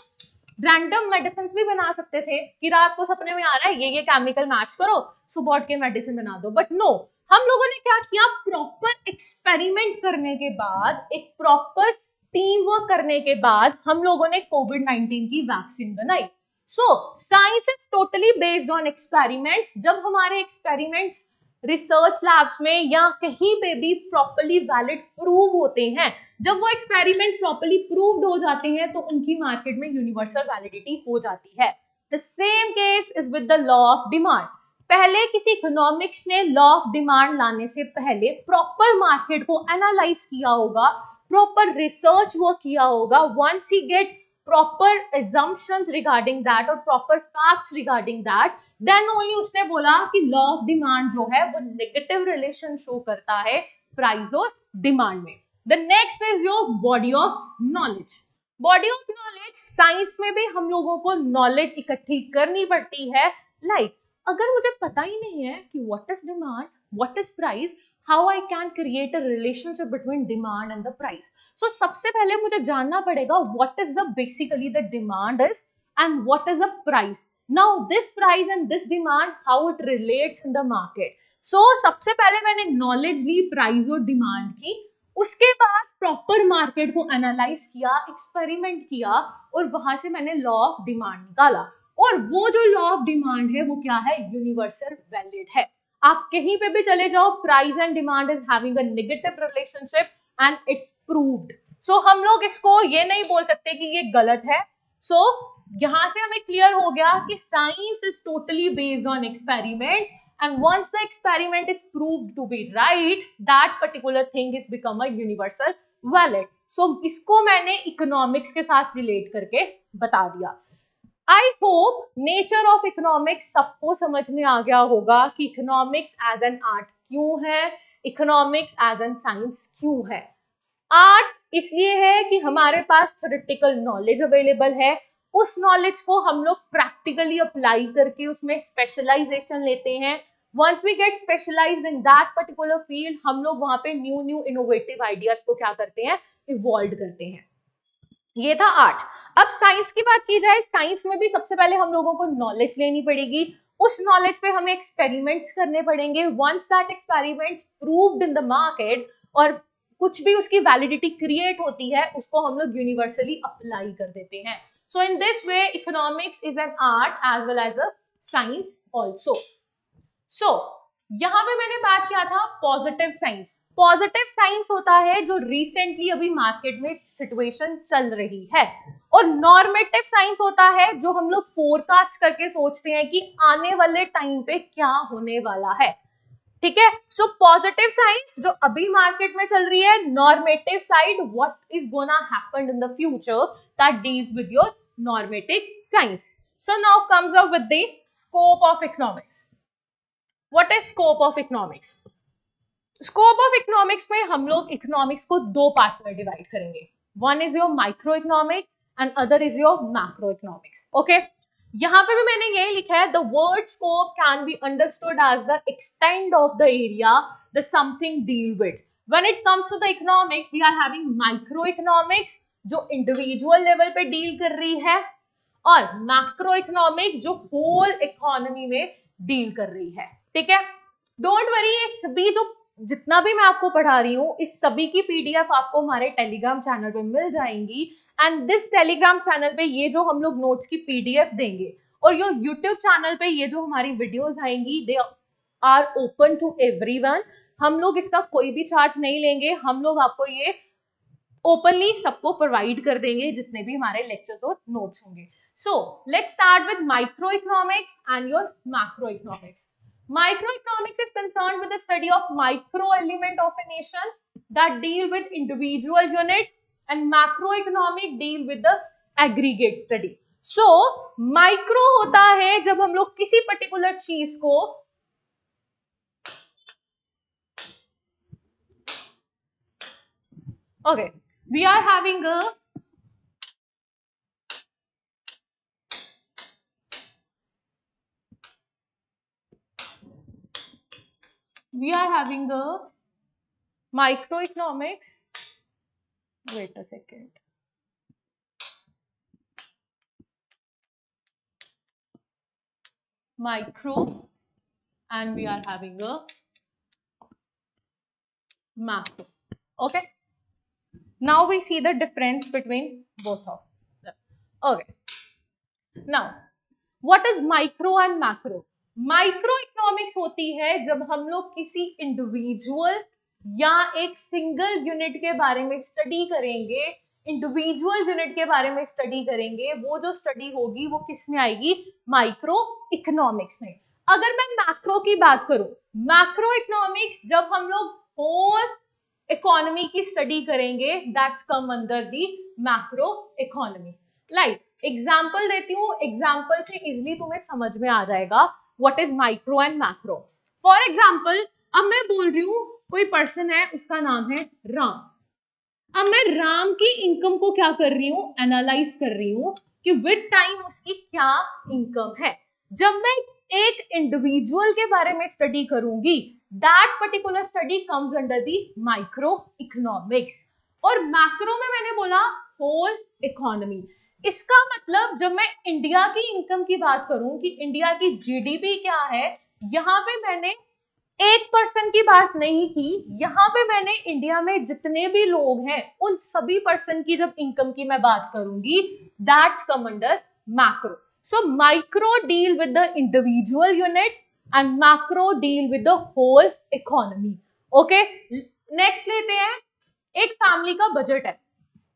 रैंडम मेडिसिन भी बना सकते थे कि रात को सपने में आ रहा है ये केमिकल मैच करो, सुबह उठ के मेडिसिन बना दो, बट नो, हम लोगों ने क्या किया, प्रॉपर एक्सपेरिमेंट करने के बाद, एक प्रॉपर टीम वर्क करने के बाद हम लोगों ने कोविड-19 की वैक्सीन बनाई। So science is totally based on experiments. जब हमारे एक्सपेरिमेंट्स रिसर्च लैब्स में या कहीं पे भी प्रॉपरली वैलिड प्रूव होते हैं, जब वो एक्सपेरिमेंट प्रॉपरली प्रूव्ड हो जाते हैं तो उनकी मार्केट में यूनिवर्सल वैलिडिटी हो जाती है। The same case is with the law of demand. पहले किसी इकोनॉमिक्स ने लॉ ऑफ डिमांड लाने से पहले प्रॉपर मार्केट को एनालाइज किया होगा, प्रॉपर रिसर्च वर्क किया होगा। Once he get proper assumptions regarding that और proper facts regarding that, then only उसने बोला कि law of demand जो है वो negative relation show करता है प्राइस और डिमांड में। The next is your body of knowledge. Body of knowledge, science में भी हम लोगों को नॉलेज इकट्ठी करनी पड़ती है। अगर मुझे पता ही नहीं है कि what is demand, what is price, how I can create a relationship between demand and the price. So सबसे पहले मुझे जानना पड़ेगा what is the basically the demand is and what is the price. Now this price and this demand, how it relates in the market. So सबसे पहले मैंने knowledge ली price और demand की, उसके बाद प्रॉपर मार्केट को एनालाइज किया, experiment किया और वहां से मैंने लॉ ऑफ डिमांड निकाला। और वो जो लॉ ऑफ डिमांड है वो क्या है, यूनिवर्सल वैलिड है। आप कहीं पे भी चले जाओ, price and demand is having a negative relationship and it's proved. So हम लोग इसको ये नहीं बोल सकते कि ये गलत है। सो यहां से हमें क्लियर हो गया कि science is totally based on experiment and once the experiment is proved to be right, that particular thing is become a universal valid. So इसको मैंने इकोनॉमिक्स के साथ रिलेट करके बता दिया। I hope nature of economics सबको समझ में आ गया होगा कि इकोनॉमिक्स एज एन आर्ट क्यों है, इकोनॉमिक्स एज एन साइंस क्यों है। आर्ट इसलिए है कि हमारे पास थ्योरेटिकल नॉलेज अवेलेबल है, उस नॉलेज को हम लोग प्रैक्टिकली अप्लाई करके उसमें स्पेशलाइजेशन लेते हैं। Once we get specialized in that particular field, हम लोग वहां पे न्यू इनोवेटिव आइडियाज को क्या करते हैं, इवॉल्व करते हैं। ये था आर्ट। अब साइंस की बात की जाए, साइंस में भी सबसे पहले हम लोगों को नॉलेज लेनी पड़ेगी, उस नॉलेज पे हमें एक्सपेरिमेंट्स करने पड़ेंगे। Once that experiments proved in the market और कुछ भी उसकी वैलिडिटी क्रिएट होती है, उसको हम लोग यूनिवर्सली अप्लाई कर देते हैं। So in this way, economics is an art as well as a science also. So यहाँ पे मैंने बात किया था पॉजिटिव साइंस। पॉजिटिव साइंस होता है जो रिसेंटली अभी मार्केट में सिचुएशन चल रही है, और नॉर्मेटिव साइंस होता है जो हम लोग फोरकास्ट करके सोचते हैं कि आने वाले टाइम पे क्या होने वाला है। ठीक है, सो पॉजिटिव साइंस जो अभी मार्केट में चल रही है, normative side what is gonna happen in the future that deals with your normative science. So now comes up with the scope of economics. What is scope of economics? Scope of economics में हम लोग economics को दो part में divide करेंगे। One is your micro economic and other is your macroeconomics. Okay, यहाँ पे भी मैंने यही लिखा है, the word scope can be understood as the extent of the area the something deal with. When it comes to the economics, we are having microeconomics जो individual level पे deal कर रही है, और मैक्रोइकोनॉमिक जो होल इकोनॉमी में deal कर रही है. ठीक है, डोंट वरी, ये सभी जो जितना भी मैं आपको पढ़ा रही हूँ इस सभी की पीडीएफ आपको हमारे टेलीग्राम चैनल पे मिल जाएंगी. एंड दिस टेलीग्राम चैनल पे ये जो हम लोग नोट्स की पीडीएफ देंगे और ये यूट्यूब चैनल पे ये जो हमारी वीडियोस आएंगी, they are open to everyone. हम लोग इसका कोई भी चार्ज नहीं लेंगे, हम लोग आपको ये ओपनली सबको प्रोवाइड कर देंगे जितने भी हमारे लेक्चर्स और नोट्स होंगे. So let's start with microeconomics and your macroeconomics. Microeconomics is concerned with the study of micro element of a nation that deal with individual unit, and macroeconomic deal with the aggregate study. So micro होता है जब हम लोग किसी particular चीज को okay, we are having a microeconomics. Wait a second. Micro, and we are having a macro. Okay. Now we see the difference between both of them. Okay. Now, what is micro and macro? Microeconomics होती है जब हम लोग किसी individual या एक single unit के बारे में स्टडी करेंगे, इंडिविजुअल यूनिट के बारे में स्टडी करेंगे, वो जो स्टडी होगी वो किस में आएगी? माइक्रो इकोनॉमिक्स में. अगर मैं मैक्रो की बात करूं, मैक्रो इकोनॉमिक्स जब हम लोग होल इकोनॉमी की स्टडी करेंगे, that's come under the macro economy. Like example देती हूँ, एग्जाम्पल से इजिली तुम्हें समझ में आ जाएगा what is micro and macro. For example, अब मैं बोल रही हूँ कोई पर्सन है, उसका नाम है राम. अब मैं राम की इनकम को क्या कर रही हूँ? एनालाइज कर रही हूँ कि विद टाइम उसकी क्या इनकम है. जब मैं एक इंडिविजुअल के बारे में स्टडी करूंगी, that particular study comes under the micro economics. और मैक्रो में मैंने बोला होल इकोनॉमी. इसका मतलब जब मैं इंडिया की इनकम की बात करूं कि इंडिया की जीडीपी क्या है, यहां पे मैंने एक पर्सन की बात नहीं की, यहां पे मैंने इंडिया में जितने भी लोग हैं उन सभी पर्सन की जब इनकम की मैं बात करूंगी, that's come under macro. So micro deal with the individual unit and macro deal with the whole economy. Okay, next लेते हैं. एक फैमिली का बजट है.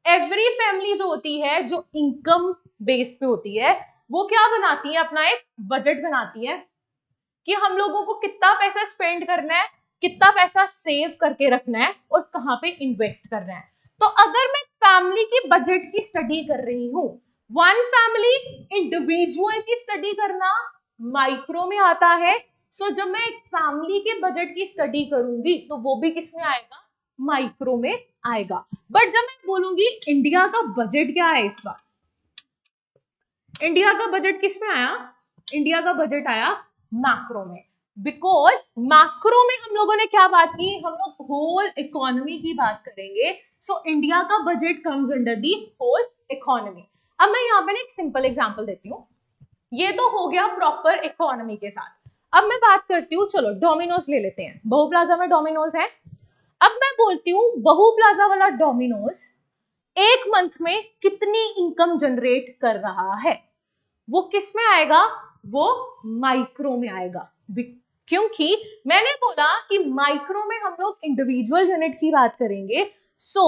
एवरी फैमिली जो होती है, जो इनकम बेस्ड पे होती है, वो क्या बनाती है? अपना एक बजट बनाती है कि हम लोगों को कितना पैसा स्पेंड करना है, कितना पैसा सेव करके रखना है और कहाँ पे इन्वेस्ट करना है. तो अगर मैं फैमिली की बजट की स्टडी कर रही हूँ, वन फैमिली इंडिविजुअल की स्टडी करना माइक्रो में आता है. सो जब मैं एक फैमिली के बजट की स्टडी करूंगी तो वो भी किस में आएगा? माइक्रो में आएगा. बट जब मैं बोलूंगी इंडिया का बजट क्या है, इस बार इंडिया का बजट किस में आया? इंडिया का बजट आया मैक्रो में. बिकॉज मैक्रो में हम लोगों ने क्या बात की? हम लोग होल इकोनॉमी की बात करेंगे. सो इंडिया का budget comes under the whole economy. अब मैं यहाँ पे एक सिंपल एग्जांपल देती हूँ. ये तो हो गया प्रॉपर इकोनॉमी के साथ. अब मैं बात करती हूँ, चलो डोमिनोज ले लेते हैं. बहु प्लाजा में डोमिनोज है. अब मैं बोलती हूँ बहु प्लाजा वाला डोमिनोज एक मंथ में कितनी इनकम जनरेट कर रहा है, वो किस में आएगा? वो माइक्रो में आएगा. क्योंकि मैंने बोला कि माइक्रो में हम लोग इंडिविजुअल यूनिट की बात करेंगे. सो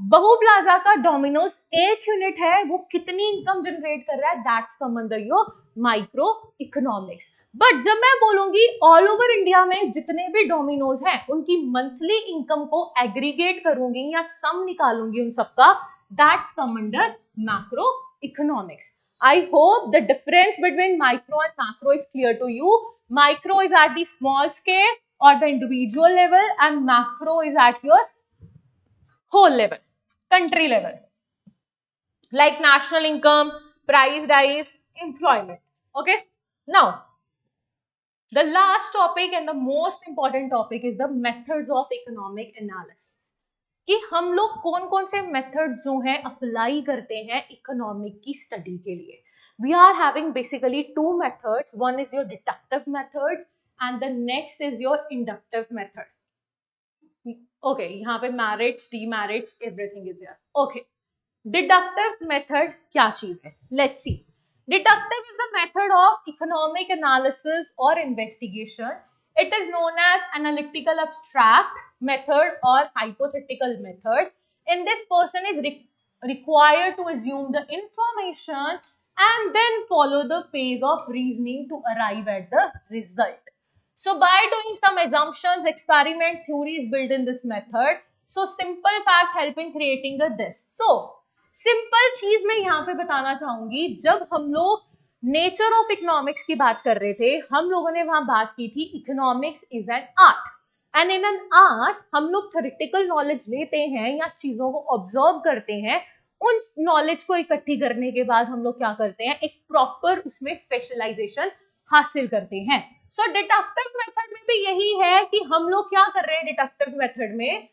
बहु प्लाजा का डोमिनोज एक यूनिट है, वो कितनी इनकम जनरेट कर रहा है, that's come under your micro economics. But जब मैं बोलूंगी ऑल ओवर इंडिया में जितने भी डोमिनोज हैं उनकी मंथली इनकम को एग्रीगेट करूंगी या सम निकालूंगी उन सबका, that's come under macro economics. I hope the difference between micro and macro is clear to you. Micro is at the small scale or the individual level, and macro is at your whole level, country level. like national income, price rise, employment. Okay, now the last topic and the most important topic is the methods of economic analysis. कि हम लोग कौन कौन से methods जो हैं apply करते हैं इकोनॉमिक की स्टडी के लिए. We are having basically two methods. One is your deductive method and the next is your inductive method. Okay, यहाँ पे merits, demerits, everything is here. Okay, deductive method क्या चीज है? Let's see. Deductive is the method of economic analysis or investigation. It is known as analytical abstract method or hypothetical method. In this, person is required to assume the information and then follow the phase of reasoning to arrive at the result. So by doing some assumptions, experiment, theory is built in this method. So simple fact help in creating the this. So simple चीज मैं यहाँ पे बताना चाहूंगी. जब हम लोग nature of economics की बात कर रहे थे, हम लोगों ने वहां बात की थी economics is an art, and in an art हम लोग थ्योरेटिकल नॉलेज लेते हैं या चीजों को ऑब्जर्व करते हैं. उन नॉलेज को इकट्ठी करने के बाद हम लोग क्या करते हैं, एक प्रॉपर उसमें स्पेशलाइजेशन हासिल करते हैं. सो डिडक्टिव मेथड में भी यही है कि हम लोग क्या कर रहे हैं. डिडक्टिव मेथड में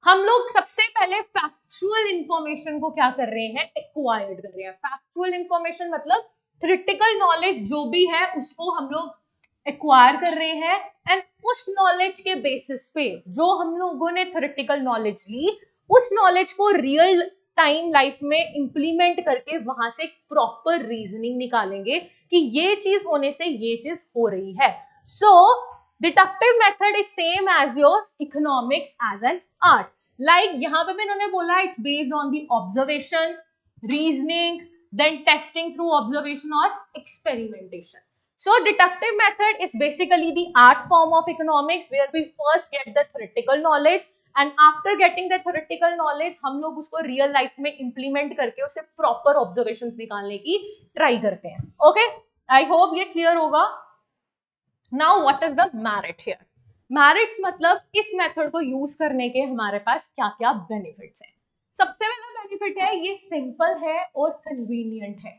हम लोग सबसे पहले फैक्चुअल इंफॉर्मेशन को क्या कर रहे हैं, एक्वायर्ड कर रहे हैं. फैक्चुअल इंफॉर्मेशन मतलब थ्योरेटिकल नॉलेज जो भी है उसको हम लोग एक्वायर कर रहे हैं, एंड उस नॉलेज के बेसिस पे जो हम लोगों ने थ्योरेटिकल नॉलेज ली, उस नॉलेज को रियल टाइम लाइफ में इंप्लीमेंट करके वहां से प्रॉपर रीजनिंग निकालेंगे कि ये चीज होने से ये चीज हो रही है. So deductive method is same as your economics as an art. Like यहाँ पे भी इन्होंने बोला it's based on the observations, reasoning, then testing through observation और experimentation. So deductive method is basically the art form of economics where we first get the theoretical knowledge and after getting the theoretical knowledge हम लोग उसको real life में implement करके उसे proper observations निकालने की try करते हैं. Okay, I hope ये clear होगा. Now what is the merit here? Merits मतलब इस मेथड को यूज करने के हमारे पास क्या क्या बेनिफिट्स हैं. सबसे पहला बेनिफिट है ये सिंपल है और कन्वीनियंट है.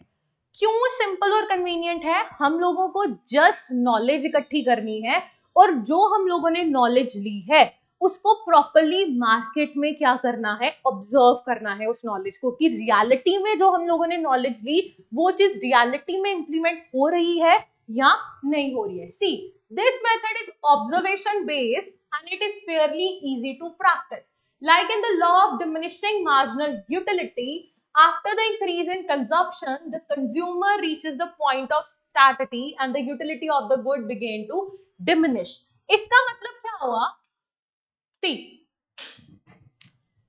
क्यों सिंपल और कन्वीनियंट है? हम लोगों को जस्ट नॉलेज इकट्ठी करनी है और जो हम लोगों ने नॉलेज ली है उसको प्रॉपरली मार्केट में क्या करना है, ऑब्जर्व करना है उस नॉलेज को कि रियलिटी में जो हम लोगों ने नॉलेज ली वो चीज रियलिटी में इंप्लीमेंट हो रही है या नहीं हो रही है. सी, this method is observation based and it is fairly easy to practice. Like in the law of diminishing marginal utility, after the increase in consumption, the consumer reaches the point of scarcity and the utility of the good began to diminish. इसका मतलब क्या हुआ? See,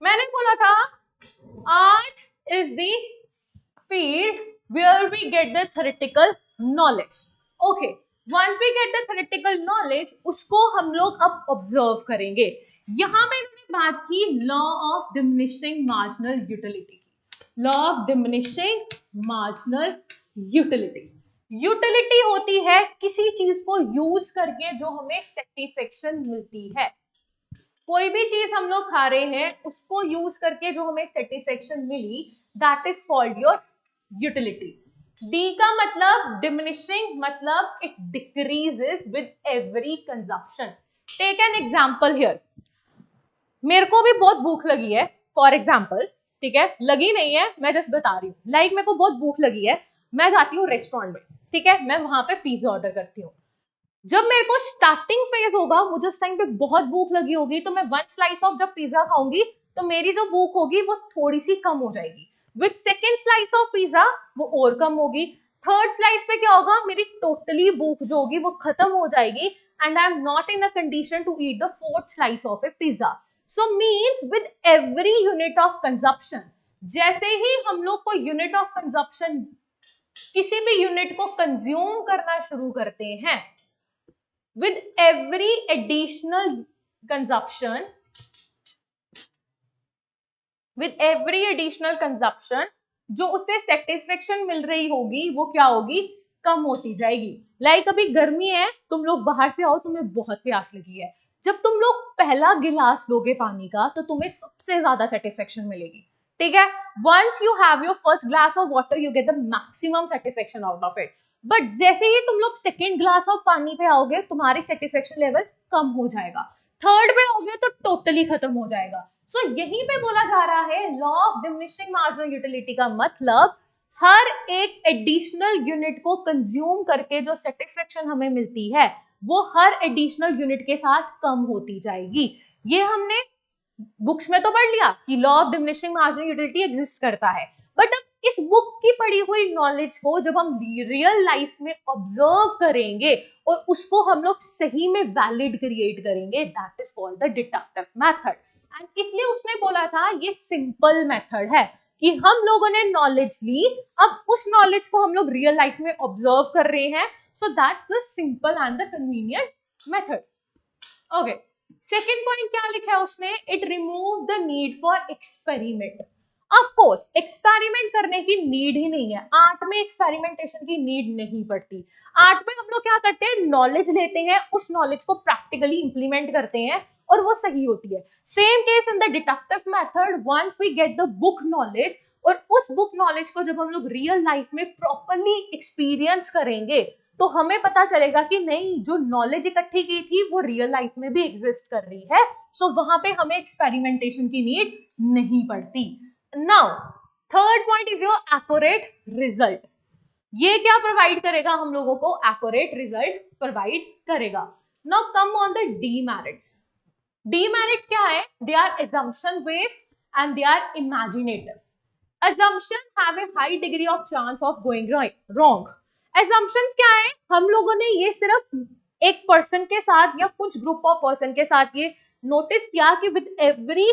मैंने बोला था art is the field where we get the theoretical knowledge. Okay. Once we get the theoretical knowledge, उसको हम लोग अब ऑब्जर्व करेंगे. यहां पे इन्होंने बात की law of diminishing marginal utility की. Law of diminishing marginal utility. Utility होती है किसी चीज को यूज करके जो हमें सेटिस्फेक्शन मिलती है. कोई भी चीज हम लोग खा रहे हैं उसको यूज करके जो हमें सेटिस्फेक्शन मिली, that is called your utility. D का मतलब डिमिनिशिंग, मतलब it decreases with every consumption. Take an example here. मेरे को भी बहुत भूख लगी है फॉर एग्जांपल, ठीक है, लगी नहीं है, मैं जस्ट बता रही हूँ. लाइक मेरे को बहुत भूख लगी है, मैं जाती हूँ रेस्टोरेंट में, ठीक है, मैं वहां पे पिज्जा ऑर्डर करती हूँ. जब मेरे को स्टार्टिंग फेज होगा, मुझे उस टाइम पे बहुत भूख लगी होगी, तो मैं वन स्लाइस ऑफ जब पिज्जा खाऊंगी तो मेरी जो भूख होगी वो थोड़ी सी कम हो जाएगी. With second slice of pizza वो और कम होगी. थर्ड स्लाइस पे क्या होगा, मेरी टोटली भूख जो होगी वो खत्म हो जाएगी and I am not in a condition to eat the fourth slice of a pizza. So means with every unit of consumption, जैसे ही हम लोग को यूनिट ऑफ कंजप्शन, किसी भी यूनिट को कंज्यूम करना शुरू करते हैं, with every additional consumption, with every additional consumption जो उससे सेटिस्फेक्शन मिल रही होगी वो क्या होगी, कम होती जाएगी. लाइक अभी गर्मी है, तुम लोग बाहर से आओ, तुम्हें बहुत प्यास लगी है, जब तुम लोग पहला गिलास लोगे पानी का तो तुम्हें सबसे ज्यादा सेटिस्फेक्शन मिलेगी, ठीक है, once you have your first glass of water you get the maximum satisfaction out of it, but जैसे ही तुम लोग सेकेंड ग्लास ऑफ पानी पे आओगे तुम्हारी सेटिस्फेक्शन लेवल कम हो जाएगा, थर्ड पे आओगे तो टोटली खत्म हो जाएगा। सो यहीं पे बोला जा रहा है law of diminishing marginal utility का मतलब हर एक एडिशनल यूनिट को कंज्यूम करके जो सेटिस्फेक्शन हमें मिलती है वो हर एडिशनल यूनिट के साथ कम होती जाएगी। ये हमने बुक्स में तो पढ़ लिया कि law of diminishing marginal utility exist करता है, बट अब इस बुक की पढ़ी हुई नॉलेज को जब हम रियल लाइफ में ऑब्जर्व करेंगे और उसको हम लोग सही में वैलिड क्रिएट करेंगे, that is called the deductive method. And इसलिए उसने बोला था ये सिंपल मेथड है कि हम लोगों ने नॉलेज ली, अब उस नॉलेज को हम लोग रियल लाइफ में ऑब्जर्व कर रहे हैं, so that's the simple and the convenient method. Okay, second point क्या लिखा है उसने, it remove the need for experiment. Of course experiment करने की नीड ही नहीं है, आर्ट में एक्सपेरिमेंटेशन की नीड नहीं पड़ती। आर्ट में हम लोग क्या करते हैं, नॉलेज लेते हैं, उस नॉलेज को प्रैक्टिकली इंप्लीमेंट करते हैं और वो सही होती है। Same case in the deductive method, once we get the book knowledge और उस बुक नॉलेज को जब हम लोग रियल लाइफ में प्रॉपरली एक्सपीरियंस करेंगे तो हमें पता चलेगा कि नहीं, जो नॉलेज इकट्ठी की थी वो रियल लाइफ में भी एग्जिस्ट कर रही है, सो वहां पे हमें एक्सपेरिमेंटेशन की नीड नहीं पड़ती। Now third point is your accurate result. ये क्या प्रोवाइड करेगा हम लोगों को, एक्यूरेट रिजल्ट प्रोवाइड करेगा। Now come on the demerits. Demerits क्या है, they are assumption based and they are imaginative. Assumption have a high degree of chance of going wrong. Assumptions क्या है, हम लोगों ने ये सिर्फ एक पर्सन के साथ या कुछ ग्रुप ऑफ पर्सन के साथ ये नोटिस किया कि with every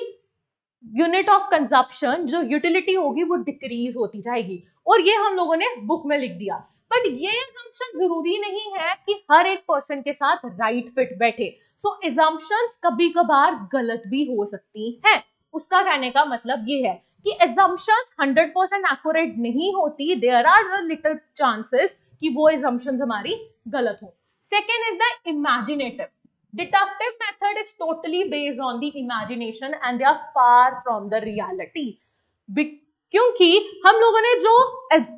unit of consumption जो यूटिलिटी होगी वो डिक्रीज होती जाएगी, और ये हम लोगों ने बुक में लिख दिया। बट ये assumption जरूरी नहीं है कि हर एक पर्सन के साथ राइट फिट बैठे। सो assumptions कभी कभार गलत भी हो सकती है। उसका कहने का मतलब ये है कि assumptions 100% एक्यूरेट नहीं होती, देयर आर लिटिल चांसेस कि वो assumptions हमारी गलत हो। Second is the imaginative. Deductive method is totally based on the imagination and they are far from the reality. क्योंकि हम लोगों ने जो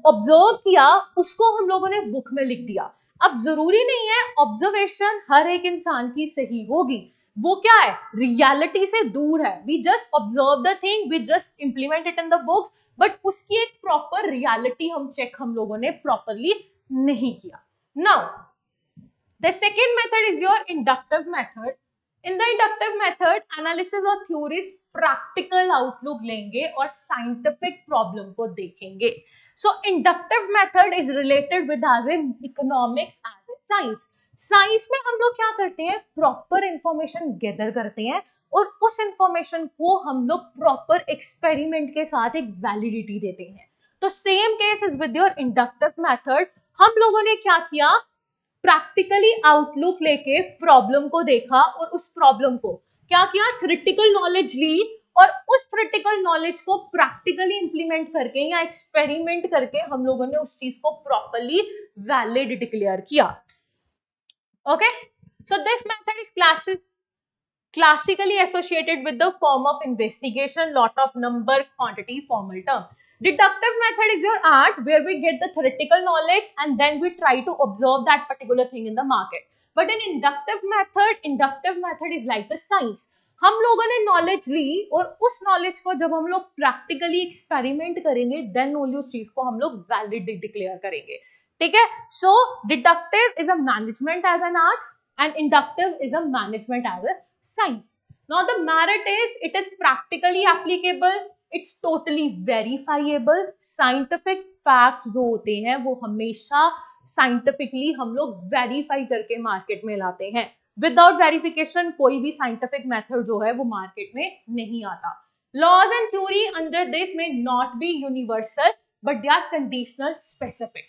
ऑब्जर्व किया उसको हम लोगों ने बुक में लिख दिया। अब जरूरी नहीं है ऑब्जर्वेशन हर एक इंसान की सही होगी, वो क्या है, रियलिटी से दूर है। We just observe the thing, we just implement it in the books, but उसकी एक प्रॉपर रियलिटी हम लोगों ने प्रॉपरली नहीं किया। Now the second method is your inductive method. In the inductive method, analysis और theories practical outlook लेंगे और scientific problem को देखेंगे। So inductive method is related with as in economics as a science. Science में हम लोग क्या करते हैं, प्रॉपर इंफॉर्मेशन गैदर करते हैं और उस इंफॉर्मेशन को हम लोग प्रॉपर एक्सपेरिमेंट के साथ एक वैलिडिटी देते हैं। तो same case is with your inductive method. हम लोगों ने क्या किया, प्रैक्टिकली आउटलुक लेके प्रॉब्लम को देखा और उस प्रॉब्लम को क्या किया, थ्योरेटिकल नॉलेज ली और उस थ्योरेटिकल नॉलेज को प्रैक्टिकली इंप्लीमेंट करके या एक्सपेरिमेंट करके हम लोगों ने उस चीज को प्रॉपरली वैलिड डिक्लेयर किया। Okay, so this method is classically associated with the form of investigation, lot of number, quantity, formal term. Deductive method is your art where we get the theoretical knowledge and then we try to observe that particular thing in the market. But in inductive method is like a science. हम लोगों ने knowledge ली और उस knowledge को जब हम लोग practically experiment करेंगे देन ओनली उस चीज को हम लोग वैलिड डिक्लेयर करेंगे। ठीक है, so deductive is a management as an art and inductive is a management as a science. Now the merit is it is practically applicable, it's totally verifiable. Scientific facts जो होते हैं वो हमेशा scientifically हम लोग verify करके market में लाते हैं। विदाउट वेरिफिकेशन कोई भी साइंटिफिक मेथड जो है वो मार्केट में नहीं आता। Laws and theory under this may not be universal but they are conditional specific.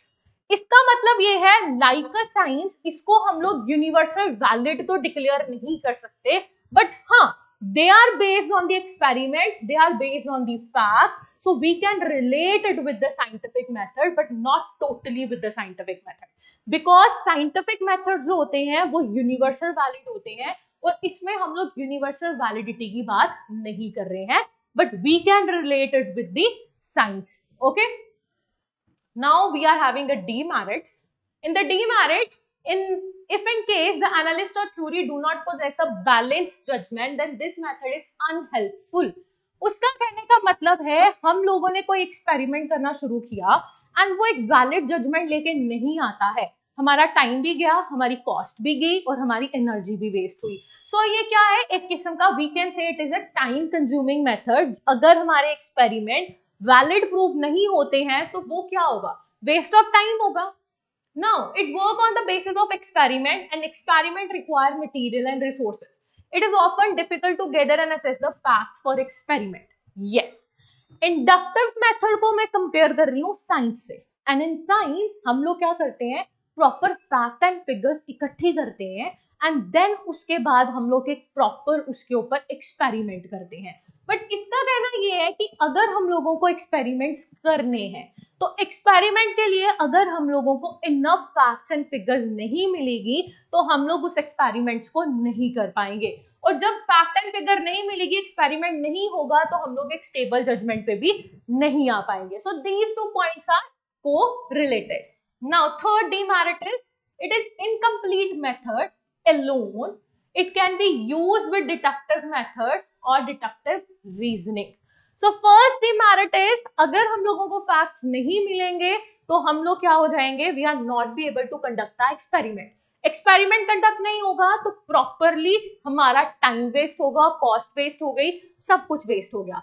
इसका मतलब ये है लाइक अ साइंस, इसको हम लोग यूनिवर्सल वैलिड तो डिक्लेयर नहीं कर सकते, बट हाँ they are based on the experiment, they are based on the fact, so we can relate it with the scientific method but not totally with the scientific method, because scientific methods जो होते हैं वो universal valid होते हैं और इसमें हम लोग universal validity की बात नहीं कर रहे हैं, but we can relate it with the science. Okay, now we are having a demerit. In the demerit, if in case the analyst or theory do not possess a balanced judgment, then this method is unhelpful. उसका कहने का मतलब है हम लोगों ने कोई experiment करना शुरू किया एंड वो एक वैलिड जजमेंट लेके नहीं आता है, हमारा टाइम भी गया, हमारी कॉस्ट भी गई और हमारी एनर्जी भी वेस्ट हुई. सो ये क्या है, एक किस्म का we can say it is a time consuming method. अगर हमारे एक्सपेरिमेंट वैलिड प्रूफ नहीं होते हैं तो वो क्या होगा, वेस्ट ऑफ टाइम होगा. Now, it work on the basis of experiment, and experiment require material and resources. It is often difficult to gather and assess the facts for experiment. Yes, inductive method को मैं compare कर रही हूँ science से. And in science हम लोग क्या करते हैं, proper fact and figures इकट्ठी करते हैं and then उसके बाद हम लोग एक proper उसके ऊपर experiment करते हैं. बट इसका कहना ये है कि अगर हम लोगों को एक्सपेरिमेंट्स करने हैं तो एक्सपेरिमेंट के लिए अगर हम लोगों को इनफ फैक्ट्स एंड फिगर्स नहीं मिलेगी तो हम लोग उस एक्सपेरिमेंट्स को नहीं कर पाएंगे. और जब फैक्ट एंड फिगर नहीं मिलेगी, एक्सपेरिमेंट नहीं होगा, तो हम लोग एक स्टेबल जजमेंट पे भी नहीं आ पाएंगे. So these two points are correlated. Now third demerit is it is incomplete method alone. It can be used with deductive method or deductive reasoning. So first demerit is अगर हम लोगों को facts नहीं मिलेंगे तो हम लोग क्या हो जाएंगे, we are not be able to conduct the experiment. Experiment conduct नहीं होगा तो प्रॉपरली हमारा टाइम वेस्ट होगा, कॉस्ट वेस्ट हो गई, सब कुछ वेस्ट हो गया.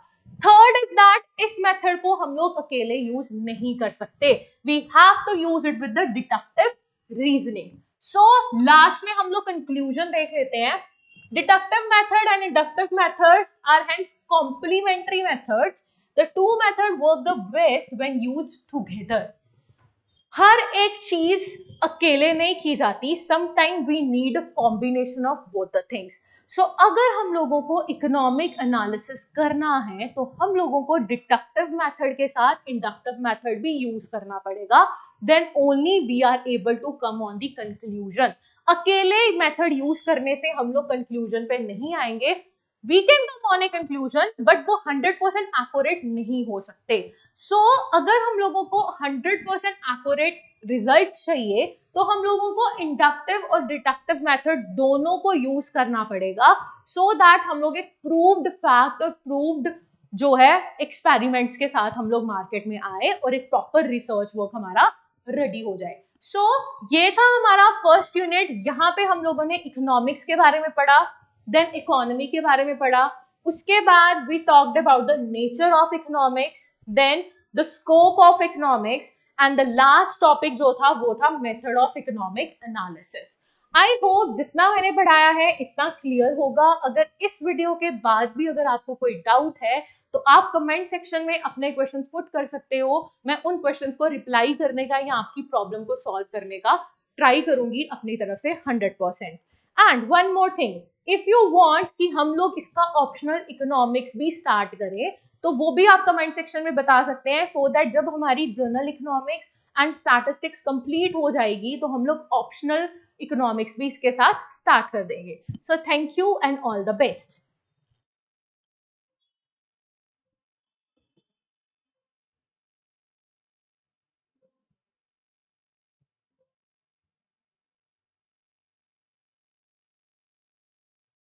थर्ड इज दैट इस मेथड को हम लोग अकेले यूज नहीं कर सकते. We have to use it with the deductive reasoning. So last में हम लोग कंक्लूजन देख लेते हैं. Deductive method and inductive method are hence complementary methods. The two methods work the best when used together. हर एक चीज अकेले नहीं की जाती. Sometimes we need a combination of both the things. So अगर हम लोगों को इकोनॉमिक एनालिसिस करना है तो हम लोगों को डिडक्टिव मेथड के साथ इंडक्टिव मेथड भी यूज करना पड़ेगा. Then only we are able to come on the conclusion. अकेले मेथड यूज करने से हम लोग कंक्लूजन पे नहीं आएंगे. We can come on a conclusion, but वो 100% accurate नहीं हो सकते. So अगर हम लोगों को 100% accurate रिजल्ट चाहिए तो हम लोगों को इंडक्टिव और डिडक्टिव मेथड दोनों को यूज करना पड़ेगा, so that हम लोग एक प्रूव्ड फैक्ट और प्रूव्ड जो है एक्सपेरिमेंट्स के साथ हम लोग मार्केट में आए और एक प्रॉपर रिसर्च वर्क हमारा रेडी हो जाए. सो ये था हमारा फर्स्ट यूनिट. यहाँ पे हम लोगों ने इकोनॉमिक्स के बारे में पढ़ा, देन इकोनॉमी के बारे में पढ़ा, उसके बाद we talked about the nature of economics, then the scope of economics, and the last topic जो था वो था method of economic analysis. I hope जितना मैंने पढ़ाया है इतना क्लियर होगा. अगर इस वीडियो के बाद भी अगर आपको कोई डाउट है तो आप कमेंट सेक्शन में अपने क्वेश्चंस पुट कर सकते हो. मैं उन क्वेश्चंस को रिप्लाई करने का या आपकी प्रॉब्लम को सॉल्व करने का ट्राई करूंगी अपनी तरफ से 100%. And one more thing, if you want कि हम लोग इसका ऑप्शनल इकोनॉमिक्स भी स्टार्ट करें तो वो भी आप कमेंट सेक्शन में बता सकते हैं, सो दैट जब हमारी journal economics and statistics complete हो जाएगी तो हम लोग ऑप्शनल इकोनॉमिक्स भी इसके साथ स्टार्ट कर देंगे. So thank you and all the best.